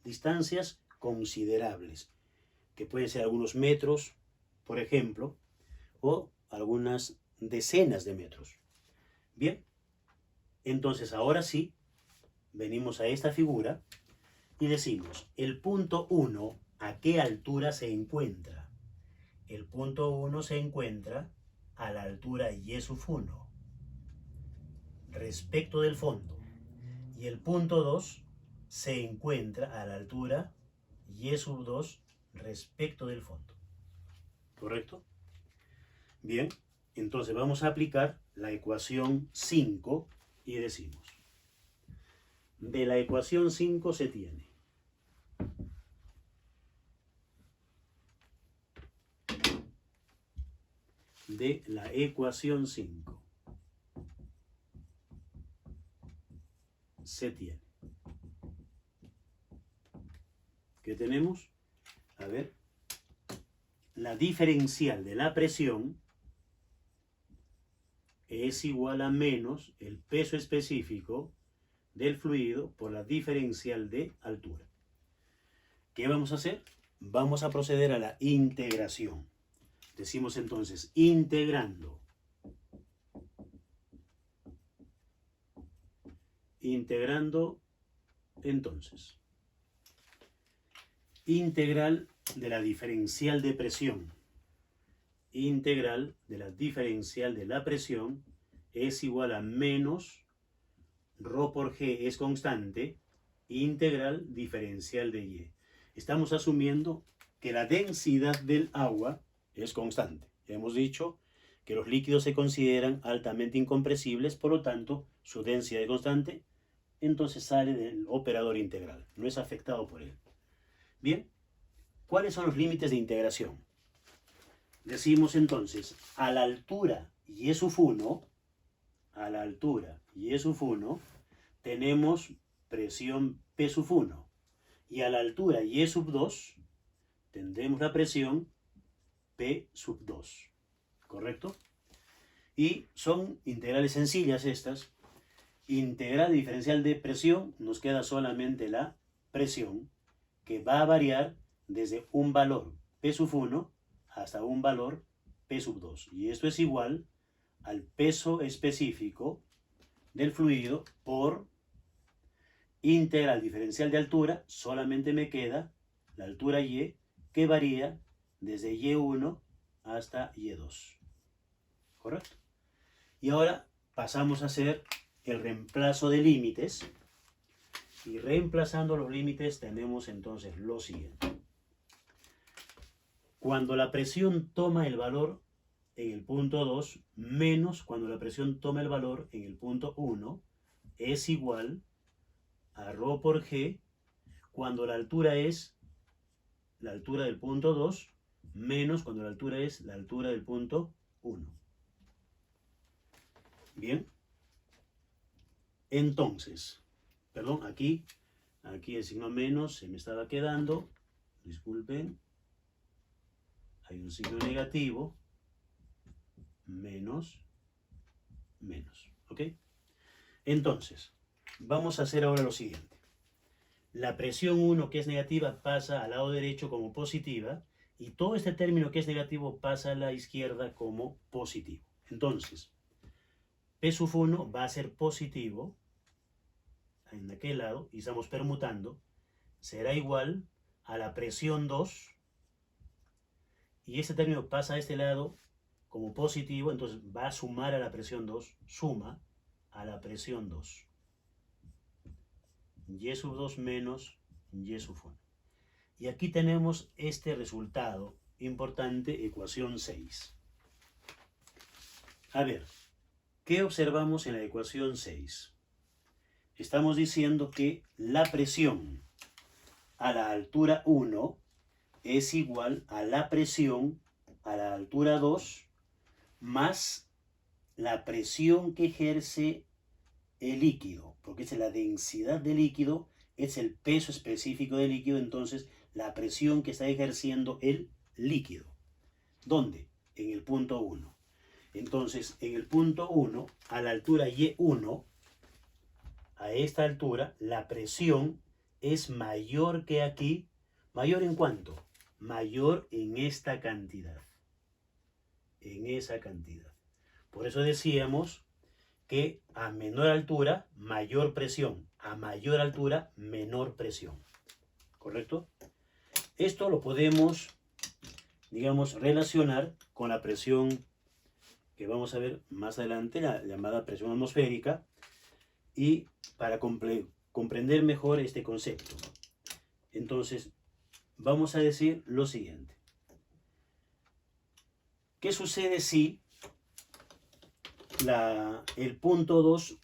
distancias considerables, que pueden ser algunos metros, por ejemplo, o algunas decenas de metros. Bien, entonces ahora sí, venimos a esta figura y decimos, el punto 1, ¿a qué altura se encuentra? El punto 1 se encuentra a la altura y sub 1 respecto del fondo. Y el punto 2 se encuentra a la altura y sub 2 respecto del fondo. ¿Correcto? Bien, entonces vamos a aplicar la ecuación 5 y decimos, de la ecuación 5 se tiene de la ecuación 5 se tiene. ¿Qué tenemos? A ver, la diferencial de la presión es igual a menos el peso específico del fluido por la diferencial de altura. ¿Qué vamos a hacer? Vamos a proceder a la integración. Decimos entonces, integrando entonces, integral de la diferencial de presión, integral de la diferencial de la presión es igual a menos ρ por G es constante, integral diferencial de Y. Estamos asumiendo que la densidad del agua es constante. Hemos dicho que los líquidos se consideran altamente incompresibles, por lo tanto, su densidad es constante, entonces sale del operador integral, no es afectado por él. Bien, ¿cuáles son los límites de integración? Decimos entonces, a la altura y sub 1, a la altura y sub 1, tenemos presión P sub 1. Y a la altura y sub 2, tendremos la presión P sub 2. ¿Correcto? Y son integrales sencillas estas. Integral diferencial de presión, nos queda solamente la presión, que va a variar desde un valor P sub 1 hasta un valor P sub 2. Y esto es igual al peso específico del fluido por integral diferencial de altura, solamente me queda la altura Y, que varía desde Y1 hasta Y2. ¿Correcto? Y ahora pasamos a hacer el reemplazo de límites. Y reemplazando los límites tenemos entonces lo siguiente. Cuando la presión toma el valor en el punto 2 menos cuando la presión toma el valor en el punto 1 es igual a ρ por G cuando la altura es la altura del punto 2 menos cuando la altura es la altura del punto 1. Bien. Entonces, perdón, aquí el signo menos se me estaba quedando. Disculpen. Hay un signo negativo. Menos. ¿Ok? Entonces, vamos a hacer ahora lo siguiente. La presión 1, que es negativa, pasa al lado derecho como positiva. Y todo este término que es negativo pasa a la izquierda como positivo. Entonces, P sub 1 va a ser positivo en aquel lado, y estamos permutando, será igual a la presión 2, y este término pasa a este lado como positivo, entonces va a sumar a la presión 2, suma a la presión 2. Y sub 2 menos Y sub 1. Y aquí tenemos este resultado importante, ecuación 6. A ver, ¿qué observamos en la ecuación 6? Estamos diciendo que la presión a la altura 1 es igual a la presión a la altura 2 más la presión que ejerce el líquido, porque es la densidad del líquido, es el peso específico del líquido, entonces la presión que está ejerciendo el líquido. ¿Dónde? En el punto 1. Entonces, en el punto 1, a la altura Y1, a esta altura, la presión es mayor que aquí. ¿Mayor en cuánto? Mayor en esta cantidad. En esa cantidad. Por eso decíamos que a menor altura, mayor presión. A mayor altura, menor presión. ¿Correcto? Esto lo podemos, digamos, relacionar con la presión que vamos a ver más adelante, la llamada presión atmosférica, y para comprender mejor este concepto. Entonces, vamos a decir lo siguiente. ¿Qué sucede si el punto 2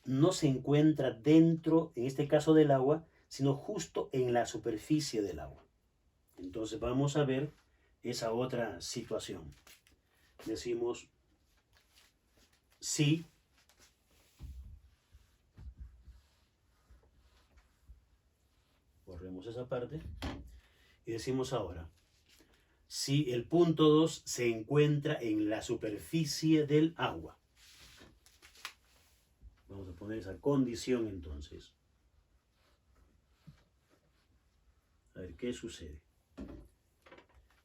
no se encuentra dentro, en este caso del agua, sino justo en la superficie del agua? Entonces vamos a ver esa otra situación. Decimos si borremos esa parte y decimos ahora, si el punto 2 se encuentra en la superficie del agua. Vamos a poner esa condición entonces. A ver, ¿qué sucede?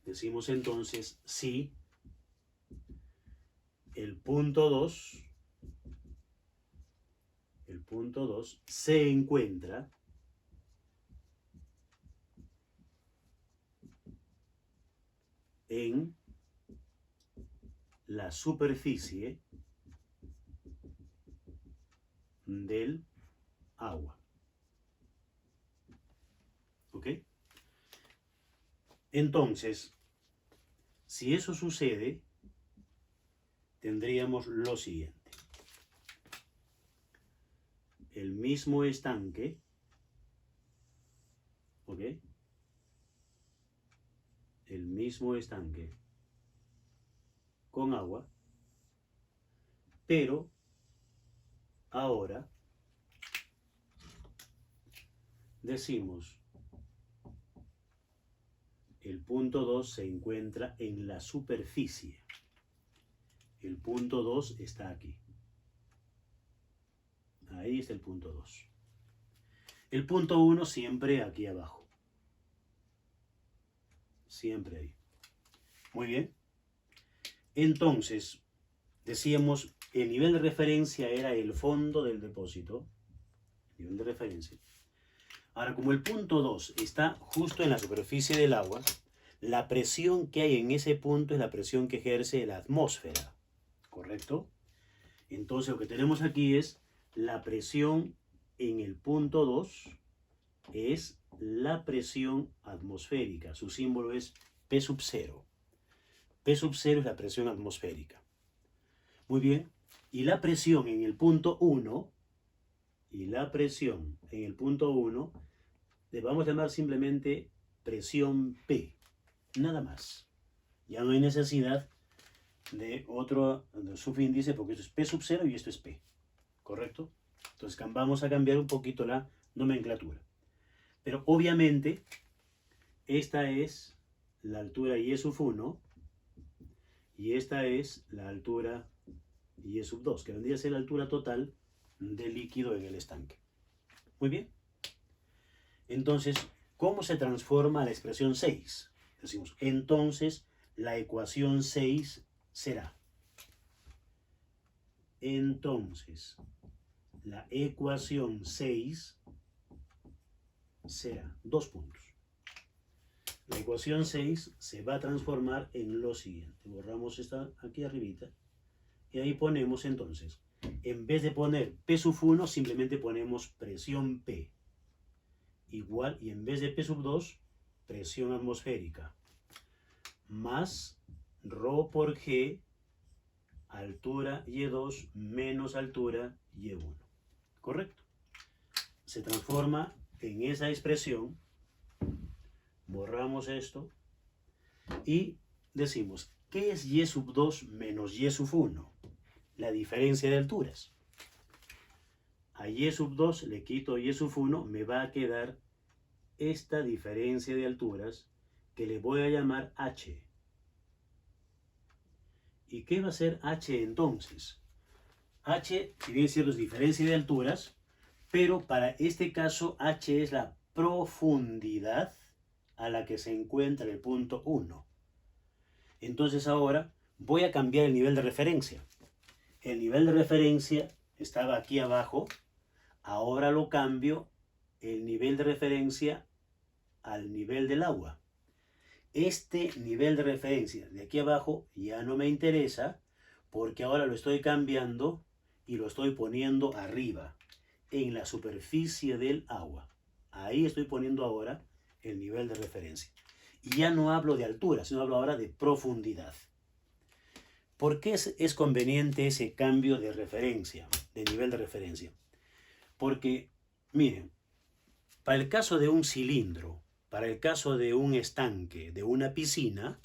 Decimos entonces si el punto 2 se encuentra en la superficie del agua. ¿Ok? Entonces, si eso sucede, tendríamos lo siguiente. El mismo estanque, ¿ok? El mismo estanque con agua, pero ahora decimos el punto 2 se encuentra en la superficie. El punto 2 está aquí. Ahí está el punto 2. El punto 1 siempre aquí abajo. Siempre ahí. Muy bien. Entonces, decíamos, el nivel de referencia era el fondo del depósito. Nivel de referencia. Ahora, como el punto 2 está justo en la superficie del agua, la presión que hay en ese punto es la presión que ejerce la atmósfera. ¿Correcto? Entonces, lo que tenemos aquí es la presión en el punto 2 es la presión atmosférica. Su símbolo es P sub 0. P sub 0 es la presión atmosférica. Muy bien. Y la presión en el punto 1, le vamos a llamar simplemente presión P. Nada más. Ya no hay necesidad de otro subíndice porque esto es P sub 0 y esto es P. ¿Correcto? Entonces vamos a cambiar un poquito la nomenclatura. Pero obviamente esta es la altura Y sub 1 y esta es la altura Y sub 2, que vendría a ser la altura total del líquido en el estanque. Muy bien. Entonces, ¿cómo se transforma la expresión 6? Decimos, entonces la ecuación 6 será. Entonces, la ecuación 6 será 2 puntos. La ecuación 6 se va a transformar en lo siguiente. Borramos esta aquí arribita. Y ahí ponemos entonces, en vez de poner P sub 1, simplemente ponemos presión P. Igual, y en vez de P sub 2, presión atmosférica. Más ρ por G, altura Y2 menos altura Y1. ¿Correcto? Se transforma en esa expresión. Borramos esto. Y decimos, ¿qué es Y sub 2 menos Y sub 1? la diferencia de alturas. A y sub 2 le quito y sub 1, me va a quedar esta diferencia de alturas que le voy a llamar h. ¿Y qué va a ser h entonces? H, si bien es cierto, es diferencia de alturas, pero para este caso h es la profundidad a la que se encuentra el punto 1. Entonces ahora voy a cambiar el nivel de referencia. El nivel de referencia estaba aquí abajo, ahora lo cambio el nivel de referencia al nivel del agua. Este nivel de referencia de aquí abajo ya no me interesa porque ahora lo estoy cambiando y lo estoy poniendo arriba, en la superficie del agua. Ahí estoy poniendo ahora el nivel de referencia. Y ya no hablo de altura, sino hablo ahora de profundidad. ¿Por qué es conveniente ese cambio de referencia, de nivel de referencia? Porque, miren, para el caso de un cilindro, para el caso de un estanque, de una piscina,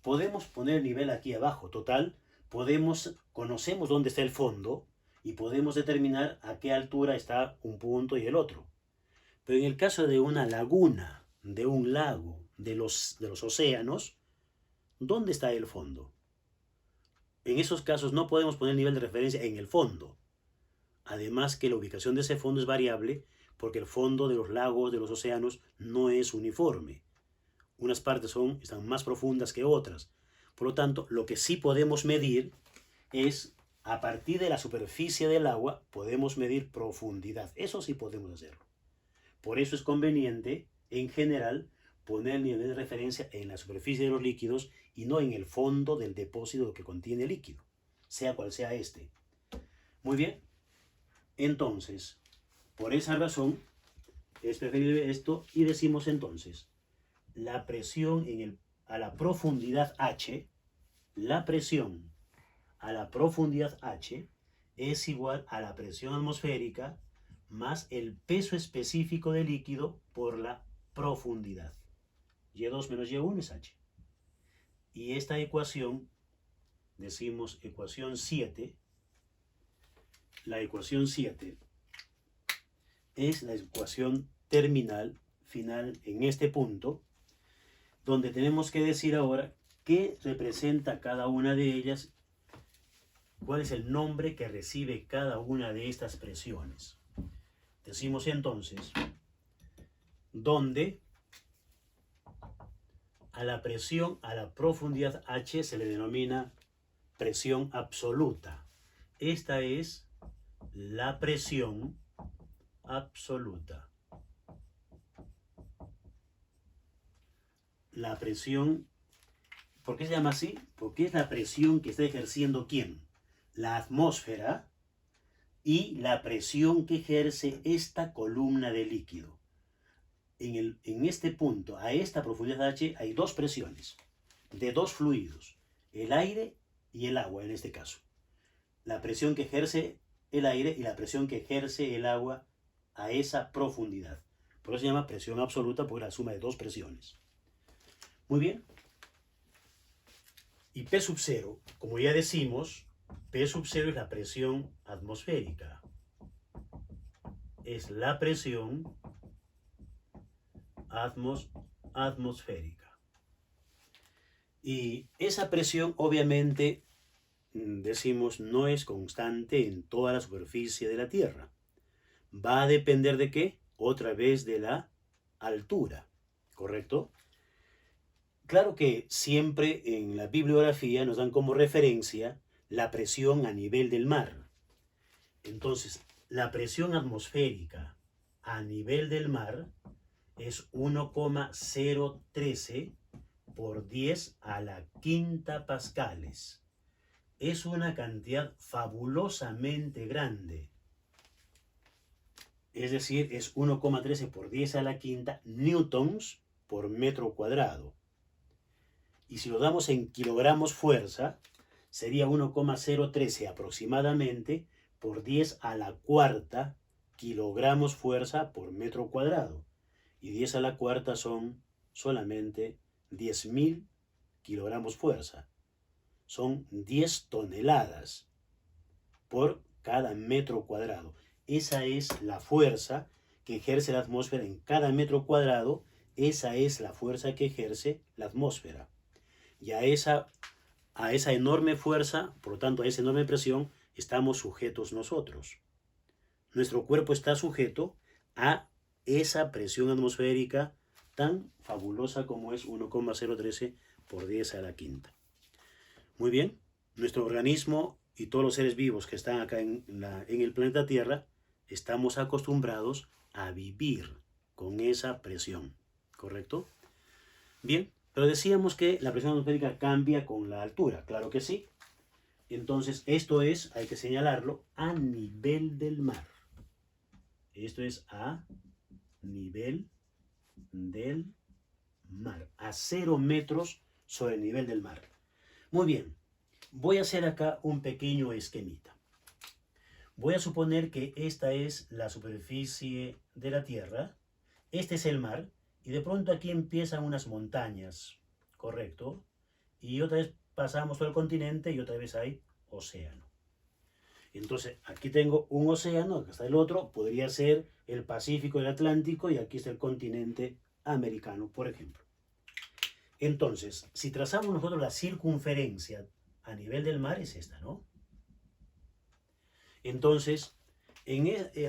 podemos poner el nivel aquí abajo. Total, conocemos dónde está el fondo y podemos determinar a qué altura está un punto y el otro. Pero en el caso de una laguna, de un lago, de los océanos, ¿dónde está el fondo? En esos casos no podemos poner nivel de referencia en el fondo. Además que la ubicación de ese fondo es variable porque el fondo de los lagos, de los océanos, no es uniforme. Unas partes están más profundas que otras. Por lo tanto, lo que sí podemos medir es, a partir de la superficie del agua, podemos medir profundidad. Eso sí podemos hacerlo. Por eso es conveniente, en general, poner el nivel de referencia en la superficie de los líquidos y no en el fondo del depósito que contiene el líquido, sea cual sea este. Muy bien. Entonces, por esa razón, es preferible esto y decimos entonces, la presión a la profundidad H, la presión a la profundidad H es igual a la presión atmosférica más el peso específico del líquido por la profundidad. Y2 menos Y1 es H. Y esta ecuación, decimos ecuación 7, la ecuación 7 es la ecuación terminal, final, en este punto, donde tenemos que decir ahora qué representa cada una de ellas, cuál es el nombre que recibe cada una de estas presiones. Decimos entonces, donde a la presión, a la profundidad H se le denomina presión absoluta. Esta es la presión absoluta. La presión, ¿por qué se llama así? Porque es la presión que está ejerciendo ¿quién? La atmósfera y la presión que ejerce esta columna de líquido. En este punto, a esta profundidad H, hay dos presiones de dos fluidos, el aire y el agua en este caso. La presión que ejerce el aire y la presión que ejerce el agua a esa profundidad. Por eso se llama presión absoluta, porque es la suma de dos presiones. Muy bien. Y P sub 0, como ya decimos, P sub 0 es la presión atmosférica. Es la presión atmosférica. Y esa presión, obviamente, decimos, no es constante en toda la superficie de la Tierra. Va a depender de ¿qué? Otra vez de la altura, ¿correcto? Claro que siempre en la bibliografía nos dan como referencia la presión a nivel del mar. Entonces, la presión atmosférica a nivel del mar es 1,013 por 10 a la quinta pascales. Es una cantidad fabulosamente grande. Es decir, es 1,13 por 10 a la quinta newtons por metro cuadrado. Y si lo damos en kilogramos fuerza, sería 1,013 aproximadamente por 10 a la cuarta kilogramos fuerza por metro cuadrado. Y 10 a la cuarta son solamente 10.000 kilogramos fuerza. Son 10 toneladas. por cada metro cuadrado. Esa es la fuerza que ejerce la atmósfera en cada metro cuadrado. Esa es la fuerza que ejerce la atmósfera. Y a esa enorme fuerza, por lo tanto a esa enorme presión, estamos sujetos nosotros. Nuestro cuerpo está sujeto a esa presión atmosférica tan fabulosa como es 1,013 por 10 a la quinta. Muy bien, nuestro organismo y todos los seres vivos que están acá en el planeta Tierra estamos acostumbrados a vivir con esa presión, ¿correcto? Bien, pero decíamos que la presión atmosférica cambia con la altura, claro que sí. Entonces, esto es, hay que señalarlo, a nivel del mar. Esto es a nivel del mar, a 0 metros sobre el nivel del mar. Muy bien, voy a hacer acá un pequeño esquemita. Voy a suponer que esta es la superficie de la Tierra, este es el mar, y de pronto aquí empiezan unas montañas, ¿correcto? Y otra vez pasamos por el continente y otra vez hay océano. Entonces, aquí tengo un océano, acá está el otro, podría ser el Pacífico, el Atlántico, y aquí está el continente americano, por ejemplo. Entonces, si trazamos nosotros la circunferencia a nivel del mar, es esta, ¿no? Entonces,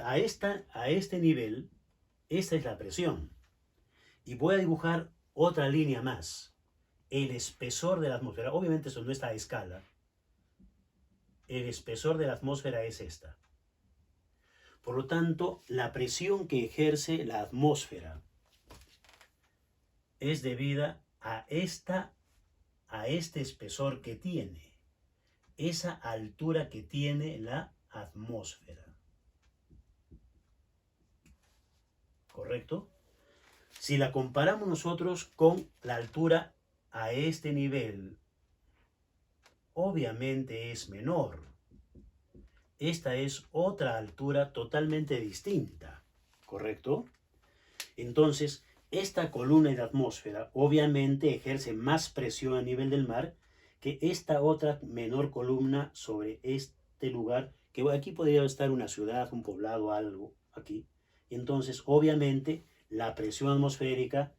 a este nivel, esta es la presión. Y voy a dibujar otra línea más. El espesor de la atmósfera, obviamente eso no está a escala. El espesor de la atmósfera es esta. Por lo tanto, la presión que ejerce la atmósfera es debida a este espesor que tiene, esa altura que tiene la atmósfera. ¿Correcto? Si la comparamos nosotros con la altura a este nivel, obviamente es menor. Esta es otra altura totalmente distinta, ¿correcto? Entonces, esta columna de atmósfera obviamente ejerce más presión a nivel del mar que esta otra menor columna sobre este lugar, que aquí podría estar una ciudad, un poblado, algo aquí. Entonces, obviamente, la presión atmosférica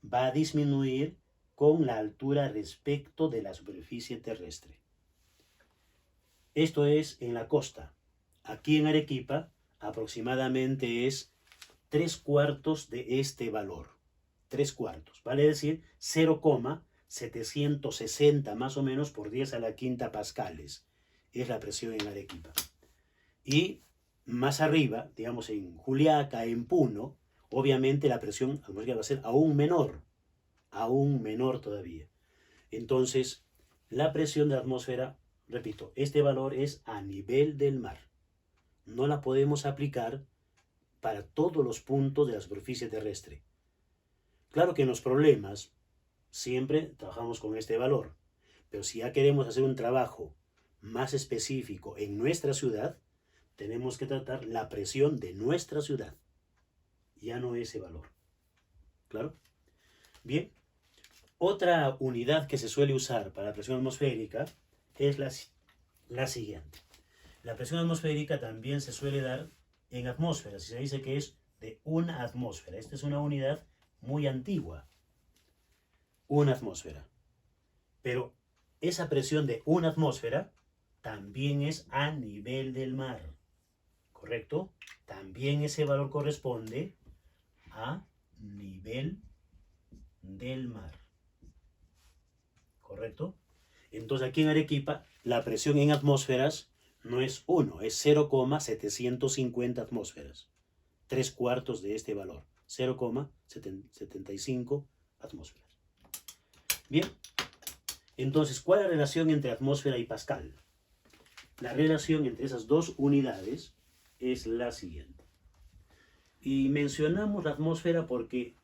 va a disminuir con la altura respecto de la superficie terrestre. Esto es en la costa. Aquí en Arequipa aproximadamente es 3/4 de este valor. 3/4, vale decir 0,760 más o menos por 10 a la quinta pascales. Es la presión en Arequipa. Y más arriba, digamos en Juliaca, en Puno, obviamente la presión atmosférica va a ser aún menor todavía. Entonces, la presión de la atmósfera, repito, este valor es a nivel del mar. No la podemos aplicar para todos los puntos de la superficie terrestre. Claro que en los problemas siempre trabajamos con este valor, pero si ya queremos hacer un trabajo más específico en nuestra ciudad, tenemos que tratar la presión de nuestra ciudad, ya no ese valor. ¿Claro? Bien, otra unidad que se suele usar para la presión atmosférica es la siguiente. La presión atmosférica también se suele dar en atmósferas, y se dice que es de una atmósfera. Esta es una unidad muy antigua, una atmósfera. Pero esa presión de una atmósfera también es a nivel del mar, ¿correcto? También ese valor corresponde a nivel del mar, ¿correcto? Entonces aquí en Arequipa la presión en atmósferas no es 1, es 0,750 atmósferas. 3/4 de este valor, 0,75 atmósferas. Bien, entonces, ¿cuál es la relación entre atmósfera y Pascal? La relación entre esas dos unidades es la siguiente. Y mencionamos la atmósfera porque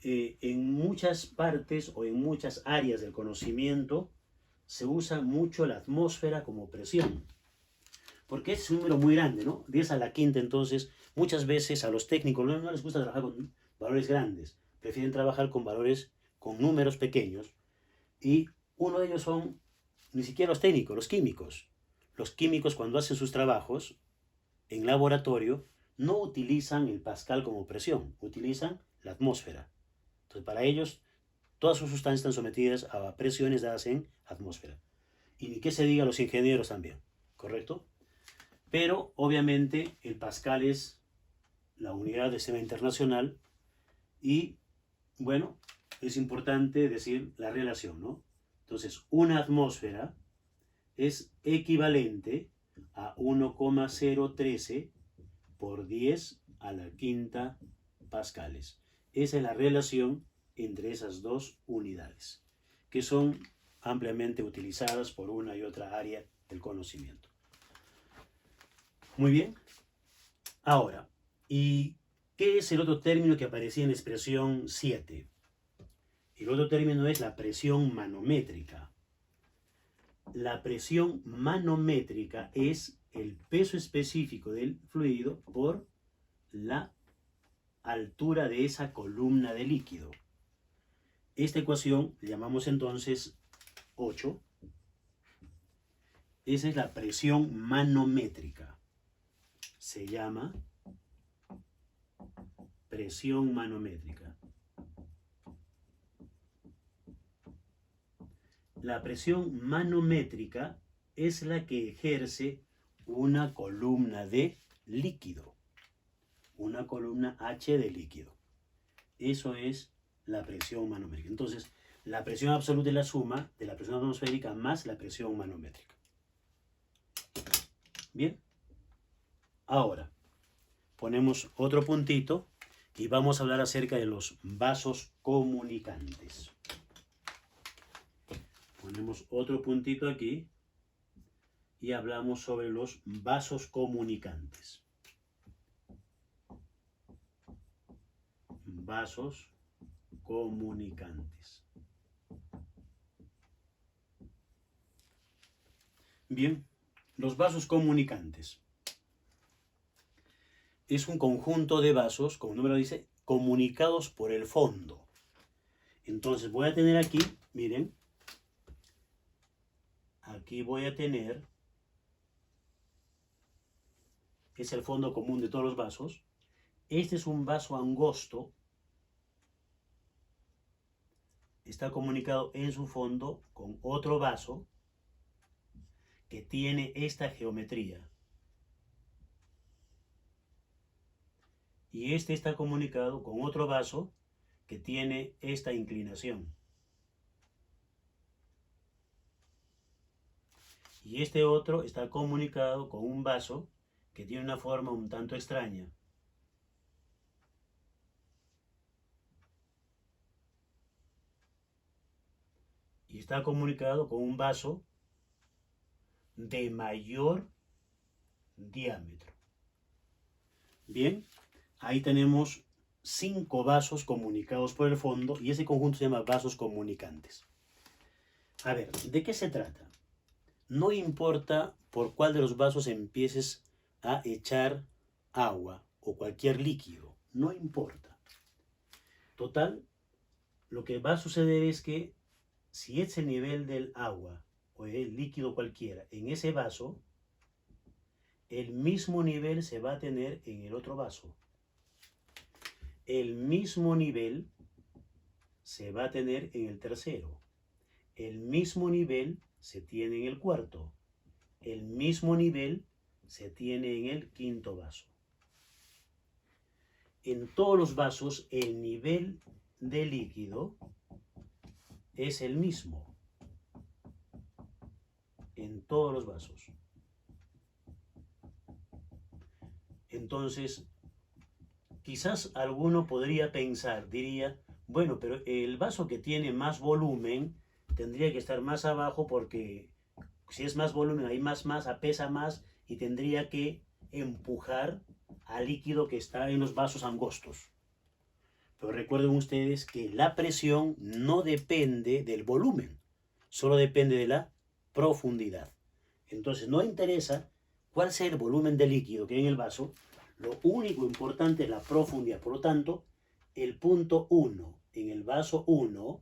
en muchas partes o en muchas áreas del conocimiento se usa mucho la atmósfera como presión. Porque es un número muy grande, ¿no? 10 a la quinta, entonces muchas veces a los técnicos no les gusta trabajar con valores grandes. Prefieren trabajar con números pequeños. Y uno de ellos son ni siquiera los técnicos, los químicos. los químicos cuando hacen sus trabajos en laboratorio no utilizan el pascal como presión, utilizan la atmósfera. Entonces, para ellos, todas sus sustancias están sometidas a presiones dadas en atmósfera. Y ni qué se diga los ingenieros también, ¿correcto? Pero, obviamente, el pascal es la unidad de sistema internacional y, bueno, es importante decir la relación, ¿no? Entonces, una atmósfera es equivalente a 1,013 por 10 a la quinta pascales. Esa es la relación entre esas dos unidades, que son ampliamente utilizadas por una y otra área del conocimiento. Muy bien. Ahora, ¿y qué es el otro término que aparecía en la expresión 7? El otro término es la presión manométrica. La presión manométrica es el peso específico del fluido por la altura de esa columna de líquido. Esta ecuación le llamamos entonces 8. Esa es la presión manométrica. Se llama presión manométrica. La presión manométrica es la que ejerce una columna de líquido. Una columna H de líquido. Eso es la presión manométrica. Entonces, la presión absoluta es la suma de la presión atmosférica más la presión manométrica. Bien. Ahora, ponemos otro puntito y vamos a hablar acerca de los vasos comunicantes. Ponemos otro puntito aquí y hablamos sobre los vasos comunicantes. Vasos comunicantes. Bien, los vasos comunicantes. Es un conjunto de vasos, como el nombre lo dice, comunicados por el fondo. Entonces voy a tener aquí, miren, aquí voy a tener, es el fondo común de todos los vasos. Este es un vaso angosto, está comunicado en su fondo con otro vaso que tiene esta geometría. Y este está comunicado con otro vaso que tiene esta inclinación. Y este otro está comunicado con un vaso que tiene una forma un tanto extraña. Y está comunicado con un vaso de mayor diámetro. Bien, ahí tenemos 5 vasos comunicados por el fondo y ese conjunto se llama vasos comunicantes. A ver, ¿de qué se trata? No importa por cuál de los vasos empieces a echar agua o cualquier líquido, no importa. Total, lo que va a suceder es que si es el nivel del agua o el líquido cualquiera en ese vaso, el mismo nivel se va a tener en el otro vaso. El mismo nivel se va a tener en el tercero. El mismo nivel se tiene en el cuarto. El mismo nivel se tiene en el quinto vaso. En todos los vasos el nivel de líquido es el mismo. En todos los vasos. Entonces, quizás alguno podría pensar, diría, bueno, pero el vaso que tiene más volumen tendría que estar más abajo porque si es más volumen hay más masa, pesa más y tendría que empujar al líquido que está en los vasos angostos. Pero recuerden ustedes que la presión no depende del volumen, solo depende de la profundidad. Entonces no interesa cuál sea el volumen de líquido que hay en el vaso, lo único importante es la profundidad. Por lo tanto, el punto 1 en el vaso 1,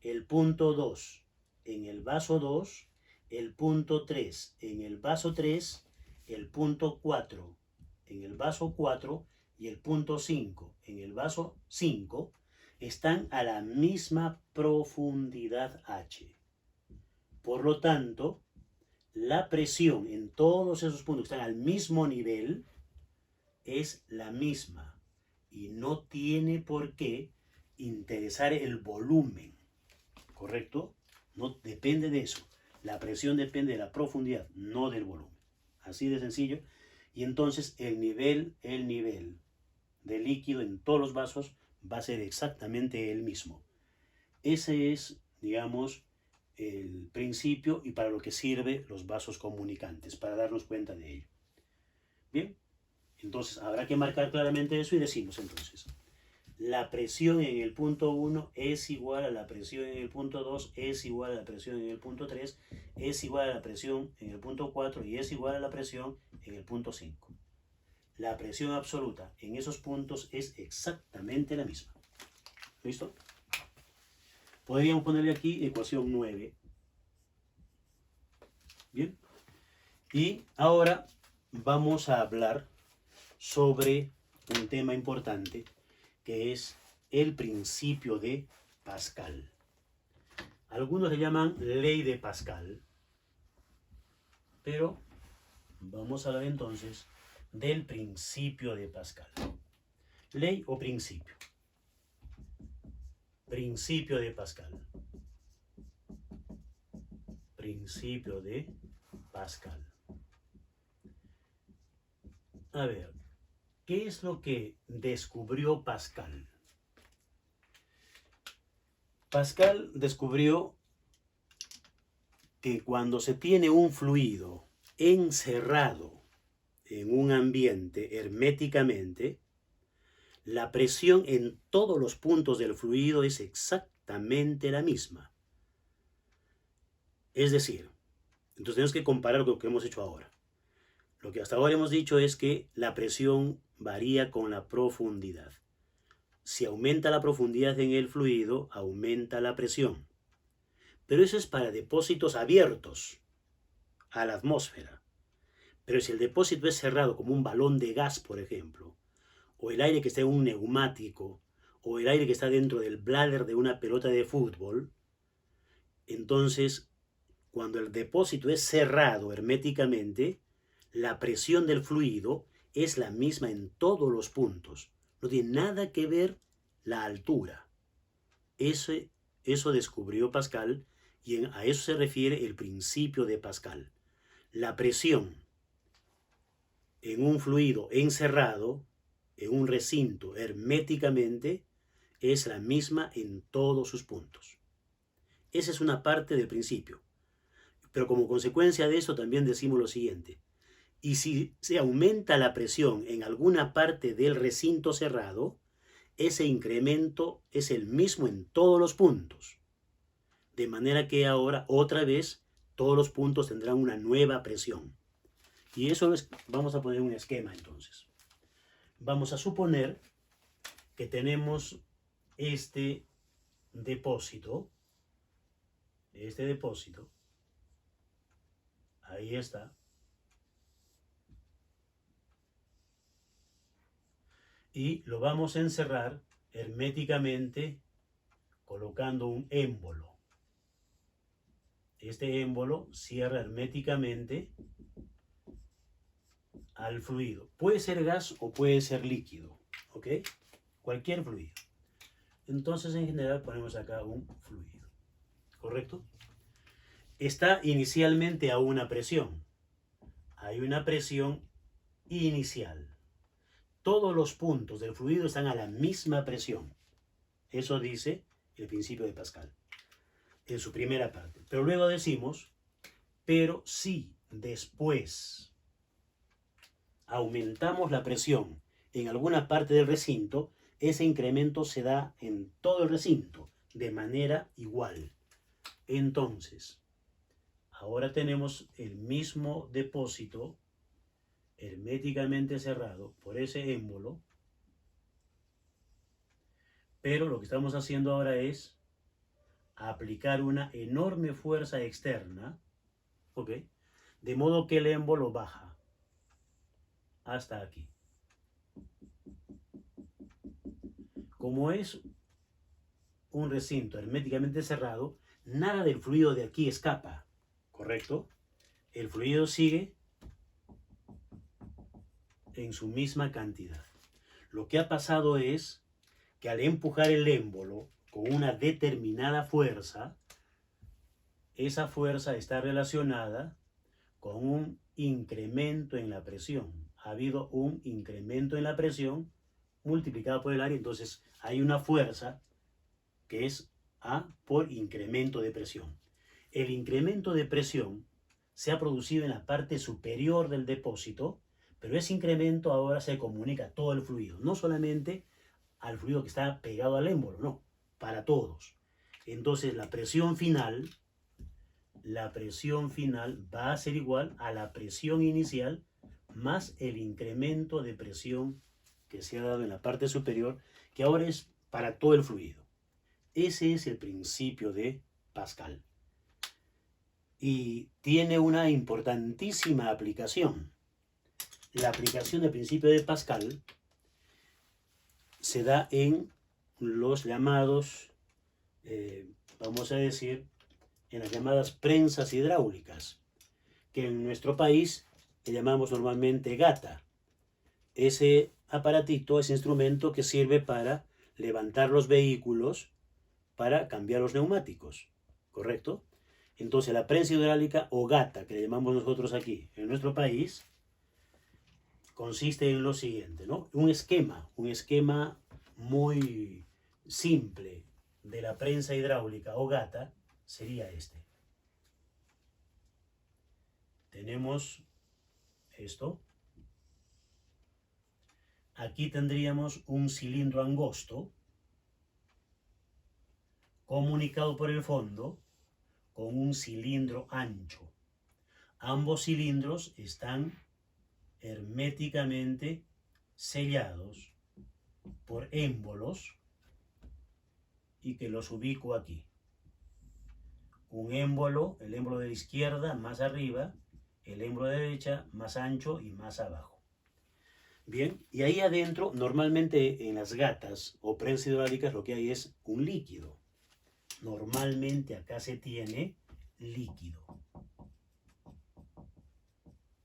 el punto 2 en el vaso 2 el punto 3 en el vaso 3, el punto 4 en el vaso 4 y el punto 5 en el vaso 5 están a la misma profundidad H. Por lo tanto, la presión en todos esos puntos que están al mismo nivel es la misma y no tiene por qué interesar el volumen, ¿correcto? No depende de eso. La presión depende de la profundidad, no del volumen. Así de sencillo. Y entonces el nivel de líquido en todos los vasos va a ser exactamente el mismo. Ese es, digamos, el principio y para lo que sirven los vasos comunicantes, para darnos cuenta de ello. Bien, entonces habrá que marcar claramente eso y decimos entonces, la presión en el punto 1 es igual a la presión en el punto 2, es igual a la presión en el punto 3, es igual a la presión en el punto 4 y es igual a la presión en el punto 5. La presión absoluta en esos puntos es exactamente la misma. ¿Listo? Podríamos ponerle aquí ecuación 9. Bien. Y ahora vamos a hablar sobre un tema importante que es el principio de Pascal. Algunos le llaman ley de Pascal, pero vamos a hablar entonces del principio de Pascal. Ley o principio. Principio de Pascal. Principio de Pascal. A ver, ¿qué es lo que descubrió Pascal? Pascal descubrió que cuando se tiene un fluido encerrado en un ambiente herméticamente, la presión en todos los puntos del fluido es exactamente la misma. Es decir, entonces tenemos que comparar con lo que hemos hecho ahora. Lo que hasta ahora hemos dicho es que la presión varía con la profundidad. Si aumenta la profundidad en el fluido, aumenta la presión. Pero eso es para depósitos abiertos a la atmósfera. Pero si el depósito es cerrado, como un balón de gas, por ejemplo, o el aire que está en un neumático, o el aire que está dentro del bladder de una pelota de fútbol, entonces, cuando el depósito es cerrado herméticamente, la presión del fluido es la misma en todos los puntos. No tiene nada que ver la altura. Eso descubrió Pascal y a eso se refiere el principio de Pascal. La presión en un fluido encerrado, en un recinto herméticamente, es la misma en todos sus puntos. Esa es una parte del principio. Pero como consecuencia de eso también decimos lo siguiente. Y si se aumenta la presión en alguna parte del recinto cerrado, ese incremento es el mismo en todos los puntos. De manera que ahora, otra vez, todos los puntos tendrán una nueva presión. Y eso es, vamos a poner un esquema entonces. Vamos a suponer que tenemos este depósito. Ahí está. Y lo vamos a encerrar herméticamente colocando un émbolo. Este émbolo cierra herméticamente al fluido. Puede ser gas o puede ser líquido, ¿ok? Cualquier fluido. Entonces, en general, ponemos acá un fluido, ¿correcto? Está inicialmente a una presión. Hay una presión inicial. Todos los puntos del fluido están a la misma presión. Eso dice el principio de Pascal en su primera parte. Pero luego decimos, pero si después aumentamos la presión en alguna parte del recinto, ese incremento se da en todo el recinto de manera igual. Entonces, ahora tenemos el mismo depósito herméticamente cerrado por ese émbolo, pero lo que estamos haciendo ahora es aplicar una enorme fuerza externa ¿ok? De modo que el émbolo baja hasta aquí. Como es un recinto herméticamente cerrado, nada del fluido de aquí escapa, ¿correcto? El fluido sigue en su misma cantidad. Lo que ha pasado es que al empujar el émbolo con una determinada fuerza, esa fuerza está relacionada con un incremento en la presión. Ha habido un incremento en la presión multiplicado por el área, entonces hay una fuerza que es A por incremento de presión. El incremento de presión se ha producido en la parte superior del depósito, pero ese incremento ahora se comunica a todo el fluido, no solamente al fluido que está pegado al émbolo, no, para todos. Entonces la presión final va a ser igual a la presión inicial más el incremento de presión que se ha dado en la parte superior, que ahora es para todo el fluido. Ese es el principio de Pascal. Y tiene una importantísima aplicación. La aplicación del principio de Pascal se da en los llamados, vamos a decir, en las llamadas prensas hidráulicas, que en nuestro país le llamamos normalmente gata. Ese aparatito, ese instrumento que sirve para levantar los vehículos, para cambiar los neumáticos, ¿correcto? Entonces la prensa hidráulica o gata, que le llamamos nosotros aquí en nuestro país, consiste en lo siguiente, ¿no? Un esquema muy simple de la prensa hidráulica o gata sería este. Tenemos esto. Aquí tendríamos un cilindro angosto comunicado por el fondo con un cilindro ancho. Ambos cilindros están herméticamente sellados por émbolos y que los ubico aquí. Un émbolo, el émbolo de la izquierda más arriba, el émbolo de la derecha más ancho y más abajo. Bien, y ahí adentro, normalmente en las gatas o prensas hidráulicas lo que hay es un líquido. Normalmente acá se tiene líquido.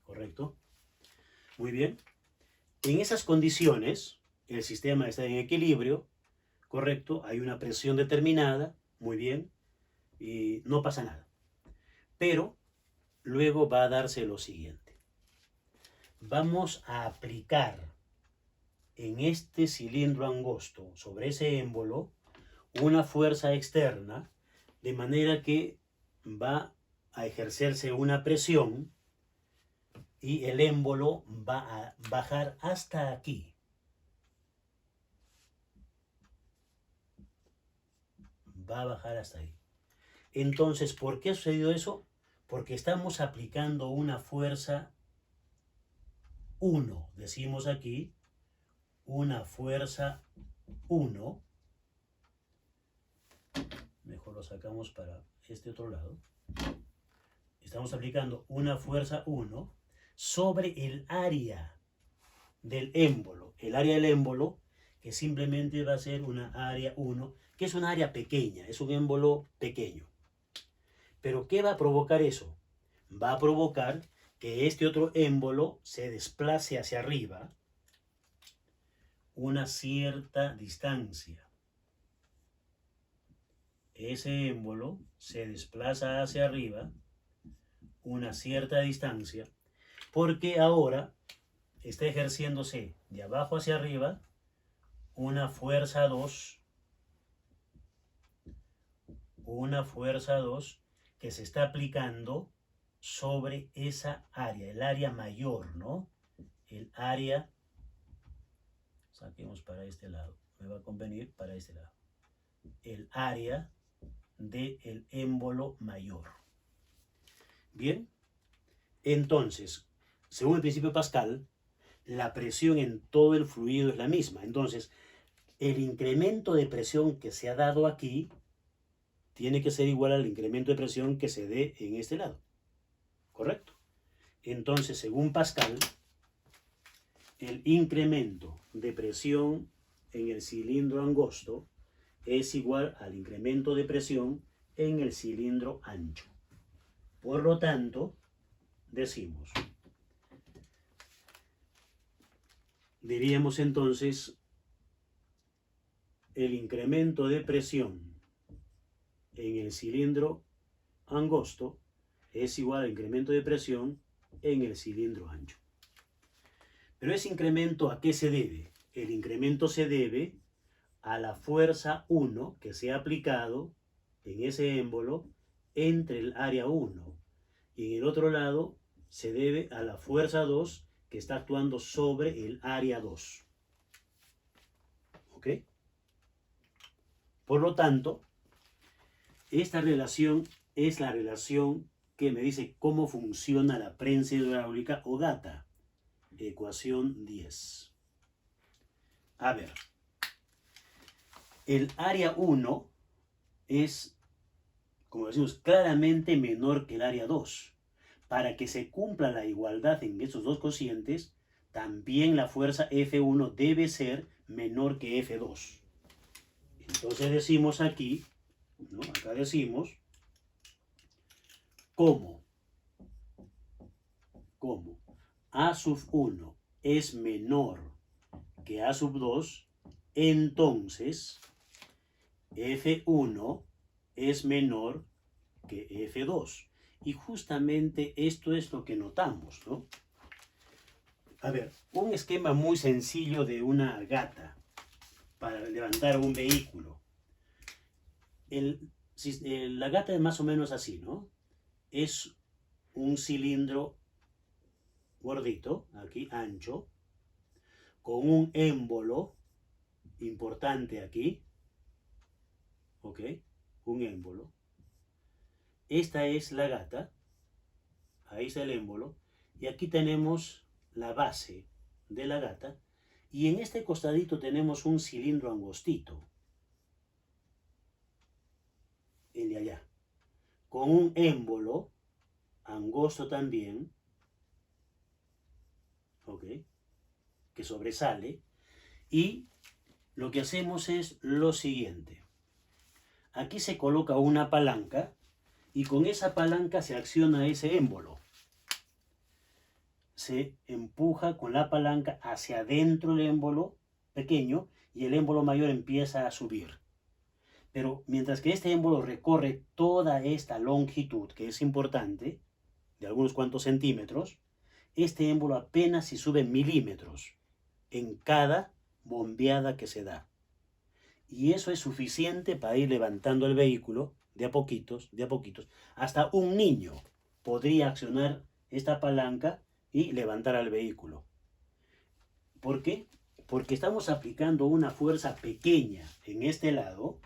¿Correcto? Muy bien. En esas condiciones, el sistema está en equilibrio, ¿correcto? Hay una presión determinada, muy bien, y no pasa nada. Pero luego va a darse lo siguiente. Vamos a aplicar en este cilindro angosto, sobre ese émbolo, una fuerza externa, de manera que va a ejercerse una presión y el émbolo va a bajar hasta aquí. Va a bajar hasta ahí. Entonces, ¿por qué ha sucedido eso? Porque estamos aplicando una fuerza 1, decimos aquí, una fuerza 1, mejor lo sacamos para este otro lado, estamos aplicando una fuerza 1 sobre el área del émbolo, que simplemente va a ser una área 1, que es una área pequeña, es un émbolo pequeño. Pero ¿qué va a provocar eso? Va a provocar que este otro émbolo se desplace hacia arriba una cierta distancia. Ese émbolo se desplaza hacia arriba una cierta distancia porque ahora está ejerciéndose de abajo hacia arriba una fuerza 2, que se está aplicando sobre esa área, el área mayor, ¿no? El área, saquemos para este lado, me va a convenir para este lado, el área del émbolo mayor. Bien, entonces, según el principio de Pascal, la presión en todo el fluido es la misma. Entonces, el incremento de presión que se ha dado aquí tiene que ser igual al incremento de presión que se dé en este lado. ¿correcto? Entonces, según Pascal, el incremento de presión en el cilindro angosto es igual al incremento de presión en el cilindro ancho. Por lo tanto, diríamos entonces, el incremento de presión en el cilindro angosto es igual al incremento de presión en el cilindro ancho. Pero ese incremento, ¿a qué se debe? El incremento se debe a la fuerza 1 que se ha aplicado en ese émbolo entre el área 1 y en el otro lado se debe a la fuerza 2 que está actuando sobre el área 2. ¿Ok? Por lo tanto, esta relación es la relación que me dice cómo funciona la prensa hidráulica o gata. Ecuación 10. A ver, el área 1 es, como decimos, claramente menor que el área 2. Para que se cumpla la igualdad en esos dos cocientes, también la fuerza F1 debe ser menor que F2. Entonces decimos aquí, ¿no? Acá decimos, ¿cómo A sub 1 es menor que A sub 2, entonces F1 es menor que F2. Y justamente esto es lo que notamos, ¿no? A ver, un esquema muy sencillo de una gata para levantar un vehículo. La gata es más o menos así, ¿no? Es un cilindro gordito, aquí ancho, con un émbolo importante aquí, ¿ok? Un émbolo. Esta es la gata, ahí está el émbolo, y aquí tenemos la base de la gata, y en este costadito tenemos un cilindro angostito, el de allá, con un émbolo angosto también, ¿ok? Que sobresale, y lo que hacemos es lo siguiente. Aquí se coloca una palanca y con esa palanca se acciona ese émbolo. Se empuja con la palanca hacia adentro el émbolo pequeño y el émbolo mayor empieza a subir. Pero mientras que este émbolo recorre toda esta longitud, que es importante, de algunos cuantos centímetros, este émbolo apenas si sube milímetros en cada bombeada que se da. Y eso es suficiente para ir levantando el vehículo de a poquitos, hasta un niño podría accionar esta palanca y levantar al vehículo. ¿Por qué? Porque estamos aplicando una fuerza pequeña en este lado.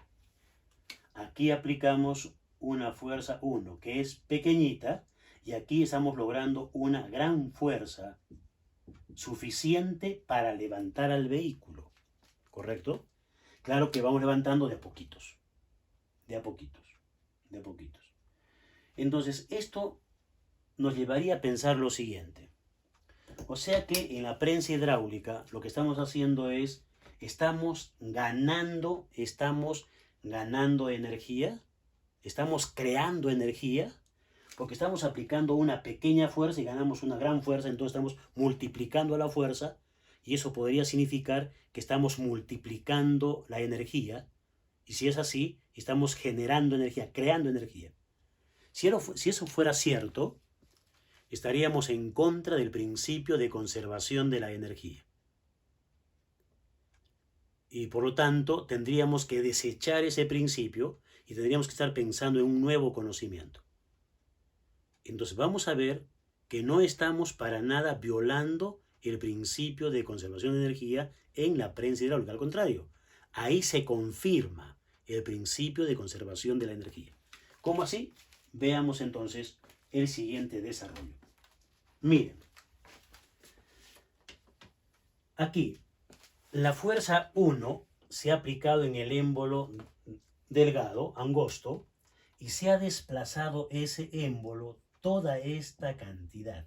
Aquí aplicamos una fuerza 1 que es pequeñita y aquí estamos logrando una gran fuerza suficiente para levantar al vehículo. ¿Correcto? Claro que vamos levantando de a poquitos. Entonces, esto nos llevaría a pensar lo siguiente. O sea que en la prensa hidráulica lo que estamos haciendo es, estamos ganando energía, estamos creando energía, porque estamos aplicando una pequeña fuerza y ganamos una gran fuerza, entonces estamos multiplicando la fuerza, y eso podría significar que estamos multiplicando la energía, y si es así, estamos generando energía, creando energía. Si eso fuera cierto, estaríamos en contra del principio de conservación de la energía. Y por lo tanto, tendríamos que desechar ese principio y tendríamos que estar pensando en un nuevo conocimiento. Entonces vamos a ver que no estamos para nada violando el principio de conservación de energía en la prensa hidráulica. Al contrario, ahí se confirma el principio de conservación de la energía. ¿Cómo así? Veamos entonces el siguiente desarrollo. Miren, aquí la fuerza 1 se ha aplicado en el émbolo delgado, angosto, y se ha desplazado ese émbolo toda esta cantidad.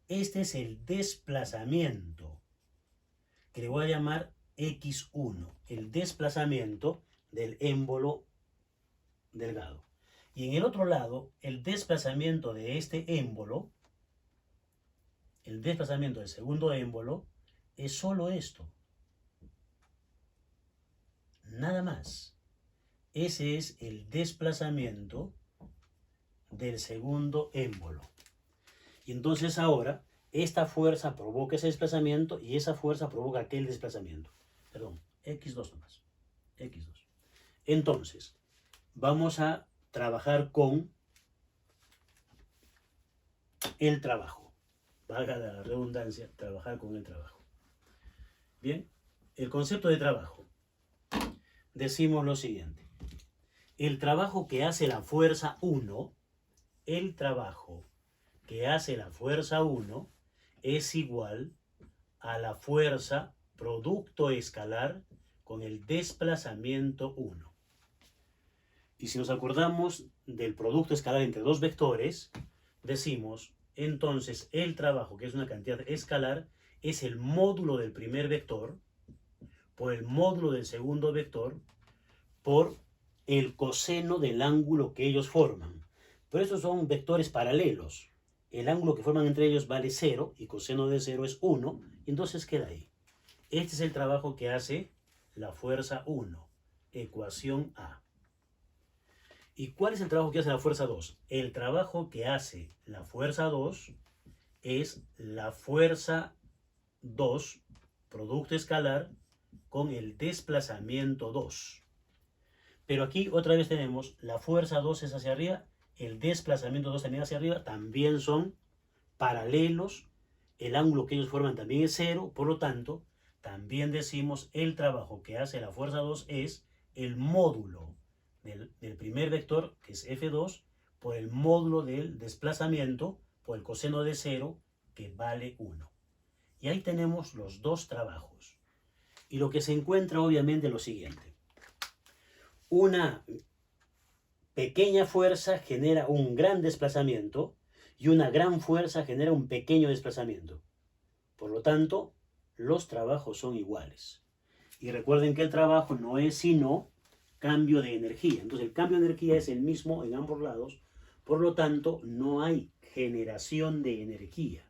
Este es el desplazamiento, que le voy a llamar X1, el desplazamiento del émbolo delgado. Y en el otro lado, el desplazamiento de este émbolo, el desplazamiento del segundo émbolo, es solo esto. Nada más. Ese es el desplazamiento del segundo émbolo. Y entonces ahora, esta fuerza provoca ese desplazamiento y esa fuerza provoca aquel desplazamiento. Perdón, X2 nomás. X2. Entonces, vamos a trabajar con el trabajo. Valga la redundancia, trabajar con el trabajo. Bien, el concepto de trabajo. Decimos lo siguiente. El trabajo que hace la fuerza 1, el trabajo que hace la fuerza 1 es igual a la fuerza producto escalar con el desplazamiento 1. Y si nos acordamos del producto escalar entre dos vectores, decimos entonces el trabajo, que es una cantidad escalar, es el módulo del primer vector por el módulo del segundo vector por el coseno del ángulo que ellos forman. Pero estos son vectores paralelos. El ángulo que forman entre ellos vale 0 y coseno de 0 es 1, y entonces queda ahí. Este es el trabajo que hace la fuerza 1, ecuación A. ¿Y cuál es el trabajo que hace la fuerza 2? El trabajo que hace la fuerza 2 es la fuerza 2, producto escalar, con el desplazamiento 2. Pero aquí otra vez tenemos la fuerza 2 es hacia arriba, el desplazamiento 2 también hacia arriba, también son paralelos, el ángulo que ellos forman también es 0, por lo tanto, también decimos el trabajo que hace la fuerza 2 es el módulo del primer vector, que es F2, por el módulo del desplazamiento, por el coseno de 0, que vale 1. Y ahí tenemos los dos trabajos. Y lo que se encuentra obviamente es lo siguiente. Una pequeña fuerza genera un gran desplazamiento y una gran fuerza genera un pequeño desplazamiento. Por lo tanto, los trabajos son iguales. Y recuerden que el trabajo no es sino cambio de energía. Entonces el cambio de energía es el mismo en ambos lados. Por lo tanto, no hay generación de energía.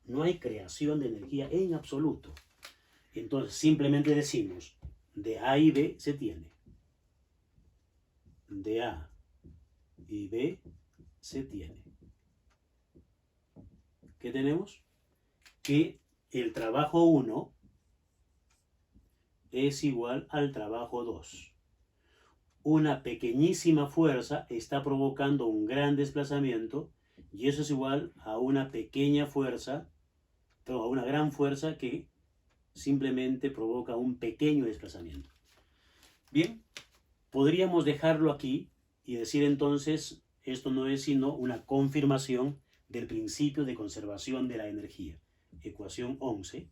No hay creación de energía en absoluto. Entonces simplemente decimos, de A y B se tiene. De A y B se tiene. ¿Qué tenemos? Que el trabajo 1 es igual al trabajo 2. Una pequeñísima fuerza está provocando un gran desplazamiento y eso es igual a una pequeña fuerza, a una gran fuerza que simplemente provoca un pequeño desplazamiento. Bien, podríamos dejarlo aquí y decir entonces, esto no es sino una confirmación del principio de conservación de la energía, ecuación 11.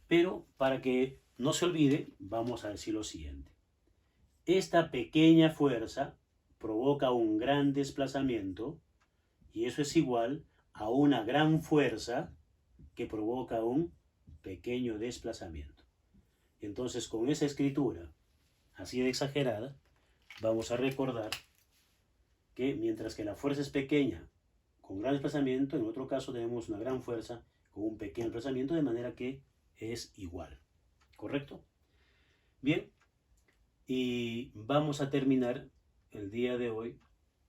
Pero para que no se olvide, vamos a decir lo siguiente. Esta pequeña fuerza provoca un gran desplazamiento y eso es igual a una gran fuerza que provoca un pequeño desplazamiento. Entonces, con esa escritura así de exagerada, vamos a recordar que mientras que la fuerza es pequeña con gran desplazamiento, en otro caso tenemos una gran fuerza con un pequeño desplazamiento, de manera que es igual. ¿Correcto? Bien, y vamos a terminar el día de hoy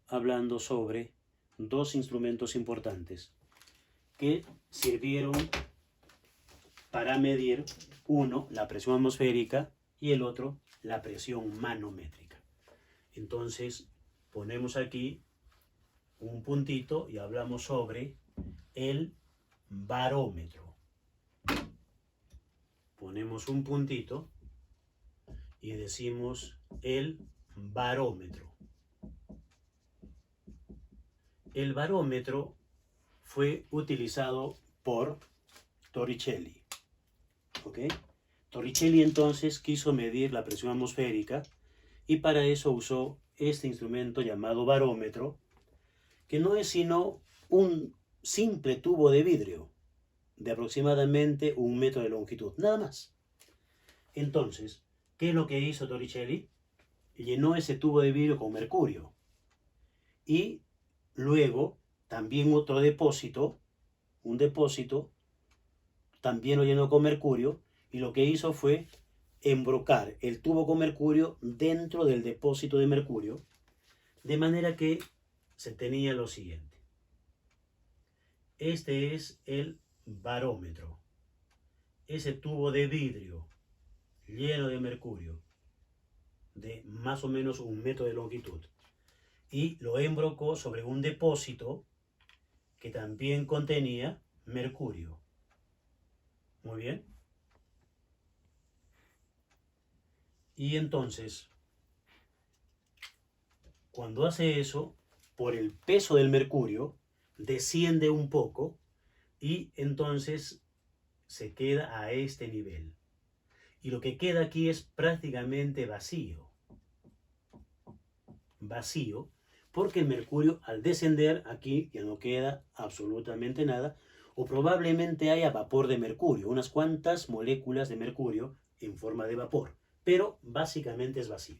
hablando sobre dos instrumentos importantes que sirvieron para medir, uno, la presión atmosférica y el otro, la presión manométrica. Entonces, ponemos aquí un puntito y hablamos sobre el barómetro. Ponemos un puntito y decimos el barómetro. El barómetro fue utilizado por Torricelli. ¿Ok? Torricelli entonces quiso medir la presión atmosférica y para eso usó este instrumento llamado barómetro, que no es sino un simple tubo de vidrio de aproximadamente 1 metro de longitud, nada más. Entonces, ¿qué es lo que hizo Torricelli? Llenó ese tubo de vidrio con mercurio y luego también otro depósito, un depósito, también lo llenó con mercurio y lo que hizo fue embrocar el tubo con mercurio dentro del depósito de mercurio, de manera que se tenía lo siguiente. Este es el barómetro, ese tubo de vidrio lleno de mercurio de más o menos 1 metro de longitud, y lo embrocó sobre un depósito que también contenía mercurio. Muy bien. Y entonces, cuando hace eso, por el peso del mercurio, desciende un poco y entonces se queda a este nivel. Y lo que queda aquí es prácticamente vacío. Vacío, porque el mercurio al descender aquí ya no queda absolutamente nada, o probablemente haya vapor de mercurio, unas cuantas moléculas de mercurio en forma de vapor, pero básicamente es vacío.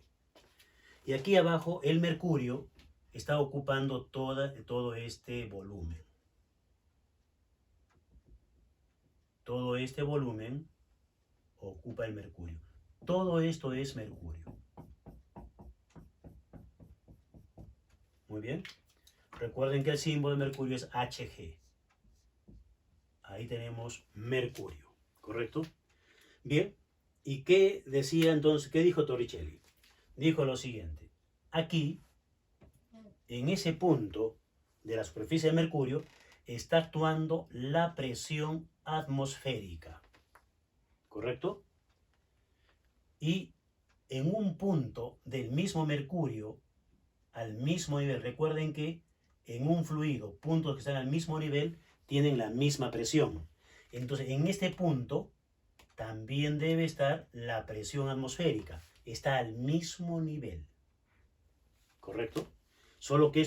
Y aquí abajo el mercurio está ocupando todo este volumen. Todo este volumen ocupa el mercurio. Todo esto es mercurio. Muy bien. Recuerden que el símbolo de mercurio es Hg. Ahí tenemos mercurio, ¿correcto? Bien. ¿Y qué decía entonces? ¿Qué dijo Torricelli? Dijo lo siguiente. Aquí, en ese punto de la superficie de mercurio, está actuando la presión atmosférica, ¿correcto? Y en un punto del mismo mercurio, al mismo nivel, recuerden que en un fluido, puntos que están al mismo nivel, tienen la misma presión. Entonces, en este punto también debe estar la presión atmosférica. Está al mismo nivel, ¿correcto? Solo que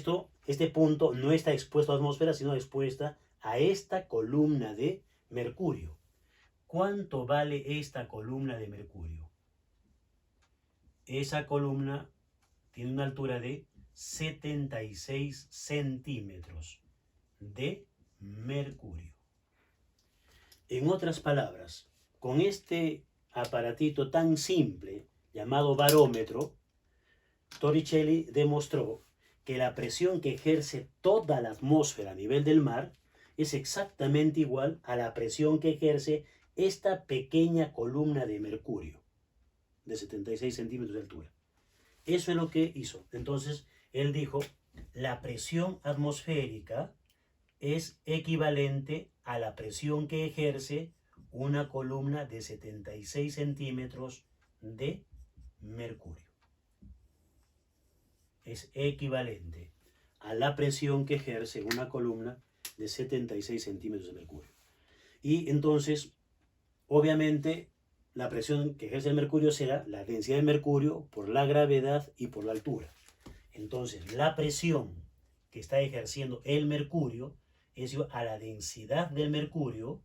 este punto no está expuesto a la atmósfera, sino expuesta a esta columna de mercurio. ¿Cuánto vale esta columna de mercurio? Esa columna tiene una altura de 76 centímetros de mercurio. En otras palabras, con este aparatito tan simple llamado barómetro, Torricelli demostró que la presión que ejerce toda la atmósfera a nivel del mar es exactamente igual a la presión que ejerce esta pequeña columna de mercurio de 76 centímetros de altura. Eso es lo que hizo. Entonces, él dijo, la presión atmosférica es equivalente a la presión que ejerce una columna de 76 centímetros de mercurio. Es equivalente a la presión que ejerce una columna de 76 centímetros de mercurio. Y entonces, obviamente, la presión que ejerce el mercurio será la densidad de mercurio por la gravedad y por la altura. Entonces, la presión que está ejerciendo el mercurio es igual a la densidad del mercurio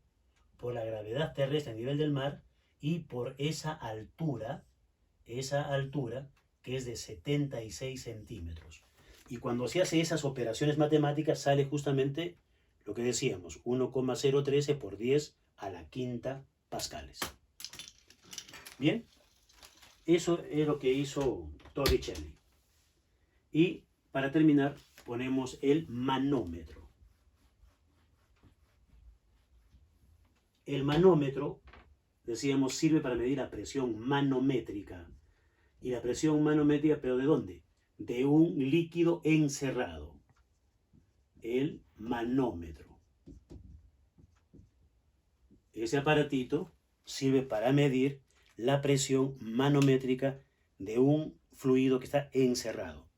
por la gravedad terrestre a nivel del mar y por esa altura que es de 76 centímetros. Y cuando se hace esas operaciones matemáticas sale justamente lo que decíamos, 1,013 por 10 a la quinta pascales. Bien, eso es lo que hizo Torricelli. Y para terminar ponemos el manómetro. El manómetro, decíamos, sirve para medir la presión manométrica. Y la presión manométrica, ¿pero de dónde? De un líquido encerrado. El manómetro. Ese aparatito sirve para medir la presión manométrica de un fluido que está encerrado.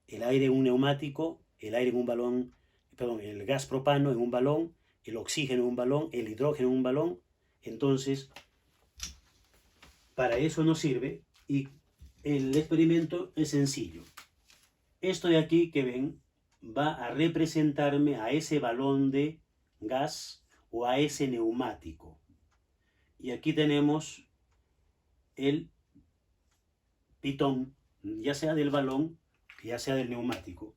El aire en un neumático, el aire en un balón, perdón, el gas propano en un balón, el oxígeno en un balón, el hidrógeno en un balón. Entonces, para eso nos sirve y el experimento es sencillo. Esto de aquí que ven va a representarme a ese balón de gas o a ese neumático. Y aquí tenemos el pitón, ya sea del balón, ya sea del neumático.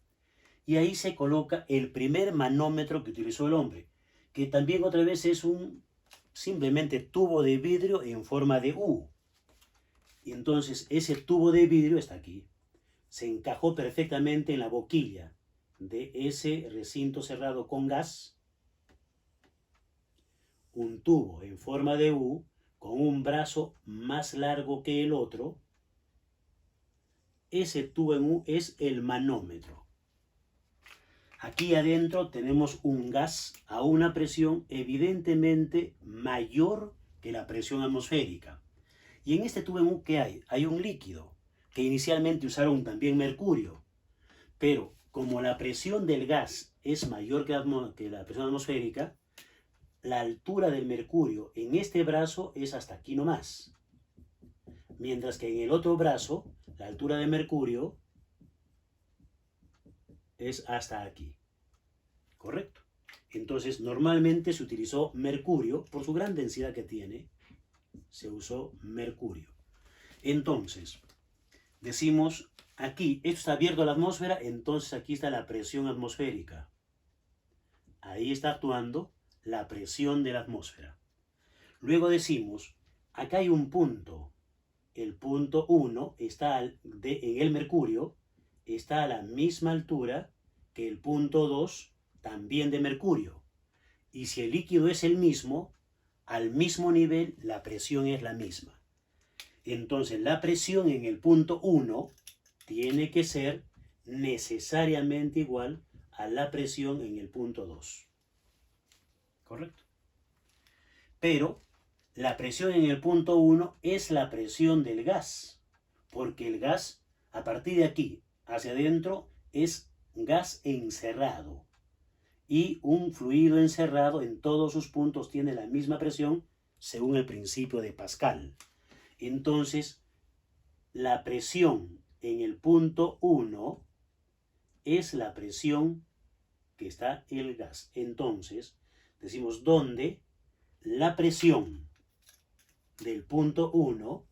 Y ahí se coloca el primer manómetro que utilizó el hombre, que también otra vez es un simplemente tubo de vidrio en forma de U. Y entonces ese tubo de vidrio está aquí. Se encajó perfectamente en la boquilla de ese recinto cerrado con gas. Un tubo en forma de U con un brazo más largo que el otro. Ese tubo en U es el manómetro. Aquí adentro tenemos un gas a una presión evidentemente mayor que la presión atmosférica. Y en este tubo en U, ¿qué hay? Hay un líquido, que inicialmente usaron también mercurio. Pero como la presión del gas es mayor que la presión atmosférica, la altura del mercurio en este brazo es hasta aquí nomás. Mientras que en el otro brazo, la altura de mercurio es hasta aquí. ¿Correcto? Entonces, normalmente se utilizó mercurio, por su gran densidad que tiene, se usó mercurio. Entonces, decimos aquí, esto está abierto a la atmósfera, entonces aquí está la presión atmosférica. Ahí está actuando la presión de la atmósfera. Luego decimos, acá hay un punto. El punto 1 está en el mercurio, está a la misma altura que el punto 2 también de mercurio. Y si el líquido es el mismo, al mismo nivel la presión es la misma. Entonces la presión en el punto 1 tiene que ser necesariamente igual a la presión en el punto 2. ¿Correcto? Pero la presión en el punto 1 es la presión del gas, porque el gas, a partir de aquí hacia adentro, es gas encerrado. Y un fluido encerrado en todos sus puntos tiene la misma presión según el principio de Pascal. Entonces, la presión en el punto 1 es la presión que está el gas. Entonces, decimos donde la presión del punto 1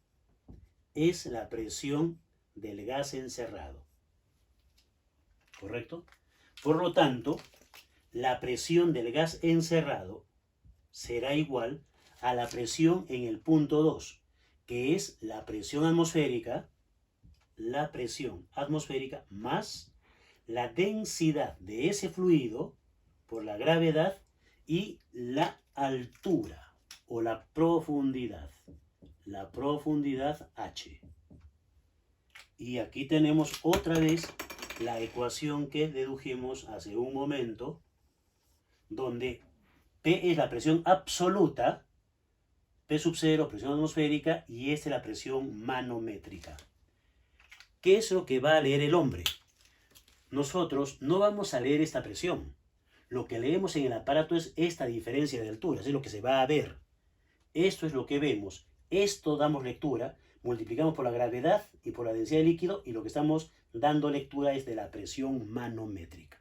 es la presión del gas encerrado. ¿Correcto? Por lo tanto, la presión del gas encerrado será igual a la presión en el punto 2, que es la presión atmosférica más la densidad de ese fluido por la gravedad y la altura o la profundidad H. Y aquí tenemos otra vez la ecuación que dedujimos hace un momento, donde P es la presión absoluta, P sub 0, presión atmosférica, y esta es la presión manométrica. ¿Qué es lo que va a leer el hombre? Nosotros no vamos a leer esta presión. Lo que leemos en el aparato es esta diferencia de alturas, es lo que se va a ver. Esto es lo que vemos. Esto damos lectura, multiplicamos por la gravedad y por la densidad de líquido, y lo que estamos dando lectura es de la presión manométrica.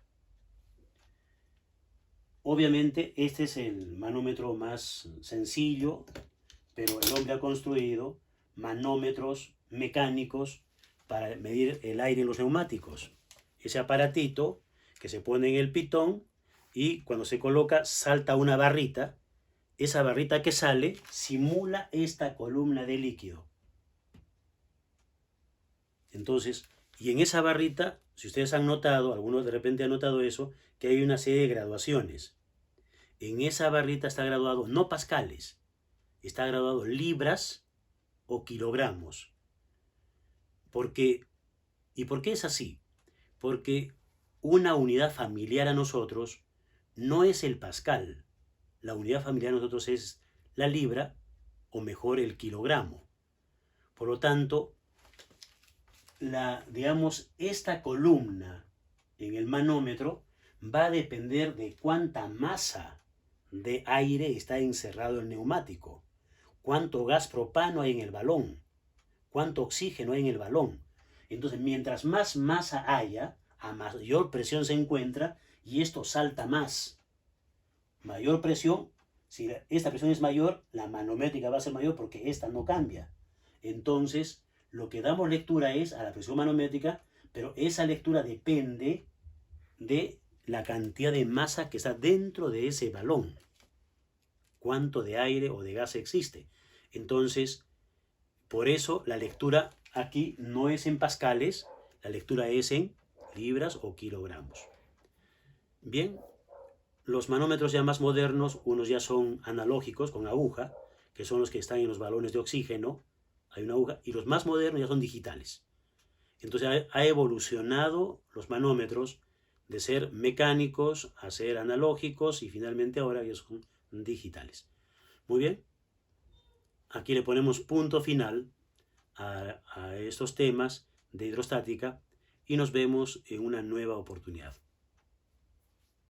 Obviamente este es el manómetro más sencillo, pero el hombre ha construido manómetros mecánicos para medir el aire en los neumáticos. Ese aparatito que se pone en el pitón y cuando se coloca salta una barrita. Esa barrita que sale simula esta columna de líquido. Entonces, y en esa barrita, si ustedes han notado, algunos de repente han notado eso, que hay una serie de graduaciones. En esa barrita está graduado no pascales, está graduado libras o kilogramos. ¿Y por qué es así? Porque una unidad familiar a nosotros no es el pascal. La unidad familiar a nosotros es la libra, o mejor el kilogramo. Por lo tanto, esta columna en el manómetro va a depender de cuánta masa de aire está encerrado en el neumático, cuánto gas propano hay en el balón, cuánto oxígeno hay en el balón. Entonces, mientras más masa haya, a mayor presión se encuentra y esto salta más. Mayor presión, si esta presión es mayor, la manométrica va a ser mayor porque esta no cambia. Entonces, lo que damos lectura es a la presión manométrica, pero esa lectura depende de la cantidad de masa que está dentro de ese balón. Cuánto de aire o de gas existe. Entonces, por eso la lectura aquí no es en pascales, la lectura es en libras o kilogramos. Bien, los manómetros ya más modernos, unos ya son analógicos con aguja, que son los que están en los balones de oxígeno, hay una aguja, y los más modernos ya son digitales. Entonces ha evolucionado los manómetros de ser mecánicos a ser analógicos y finalmente ahora ya son digitales. Muy bien, aquí le ponemos punto final a estos temas de hidrostática y nos vemos en una nueva oportunidad.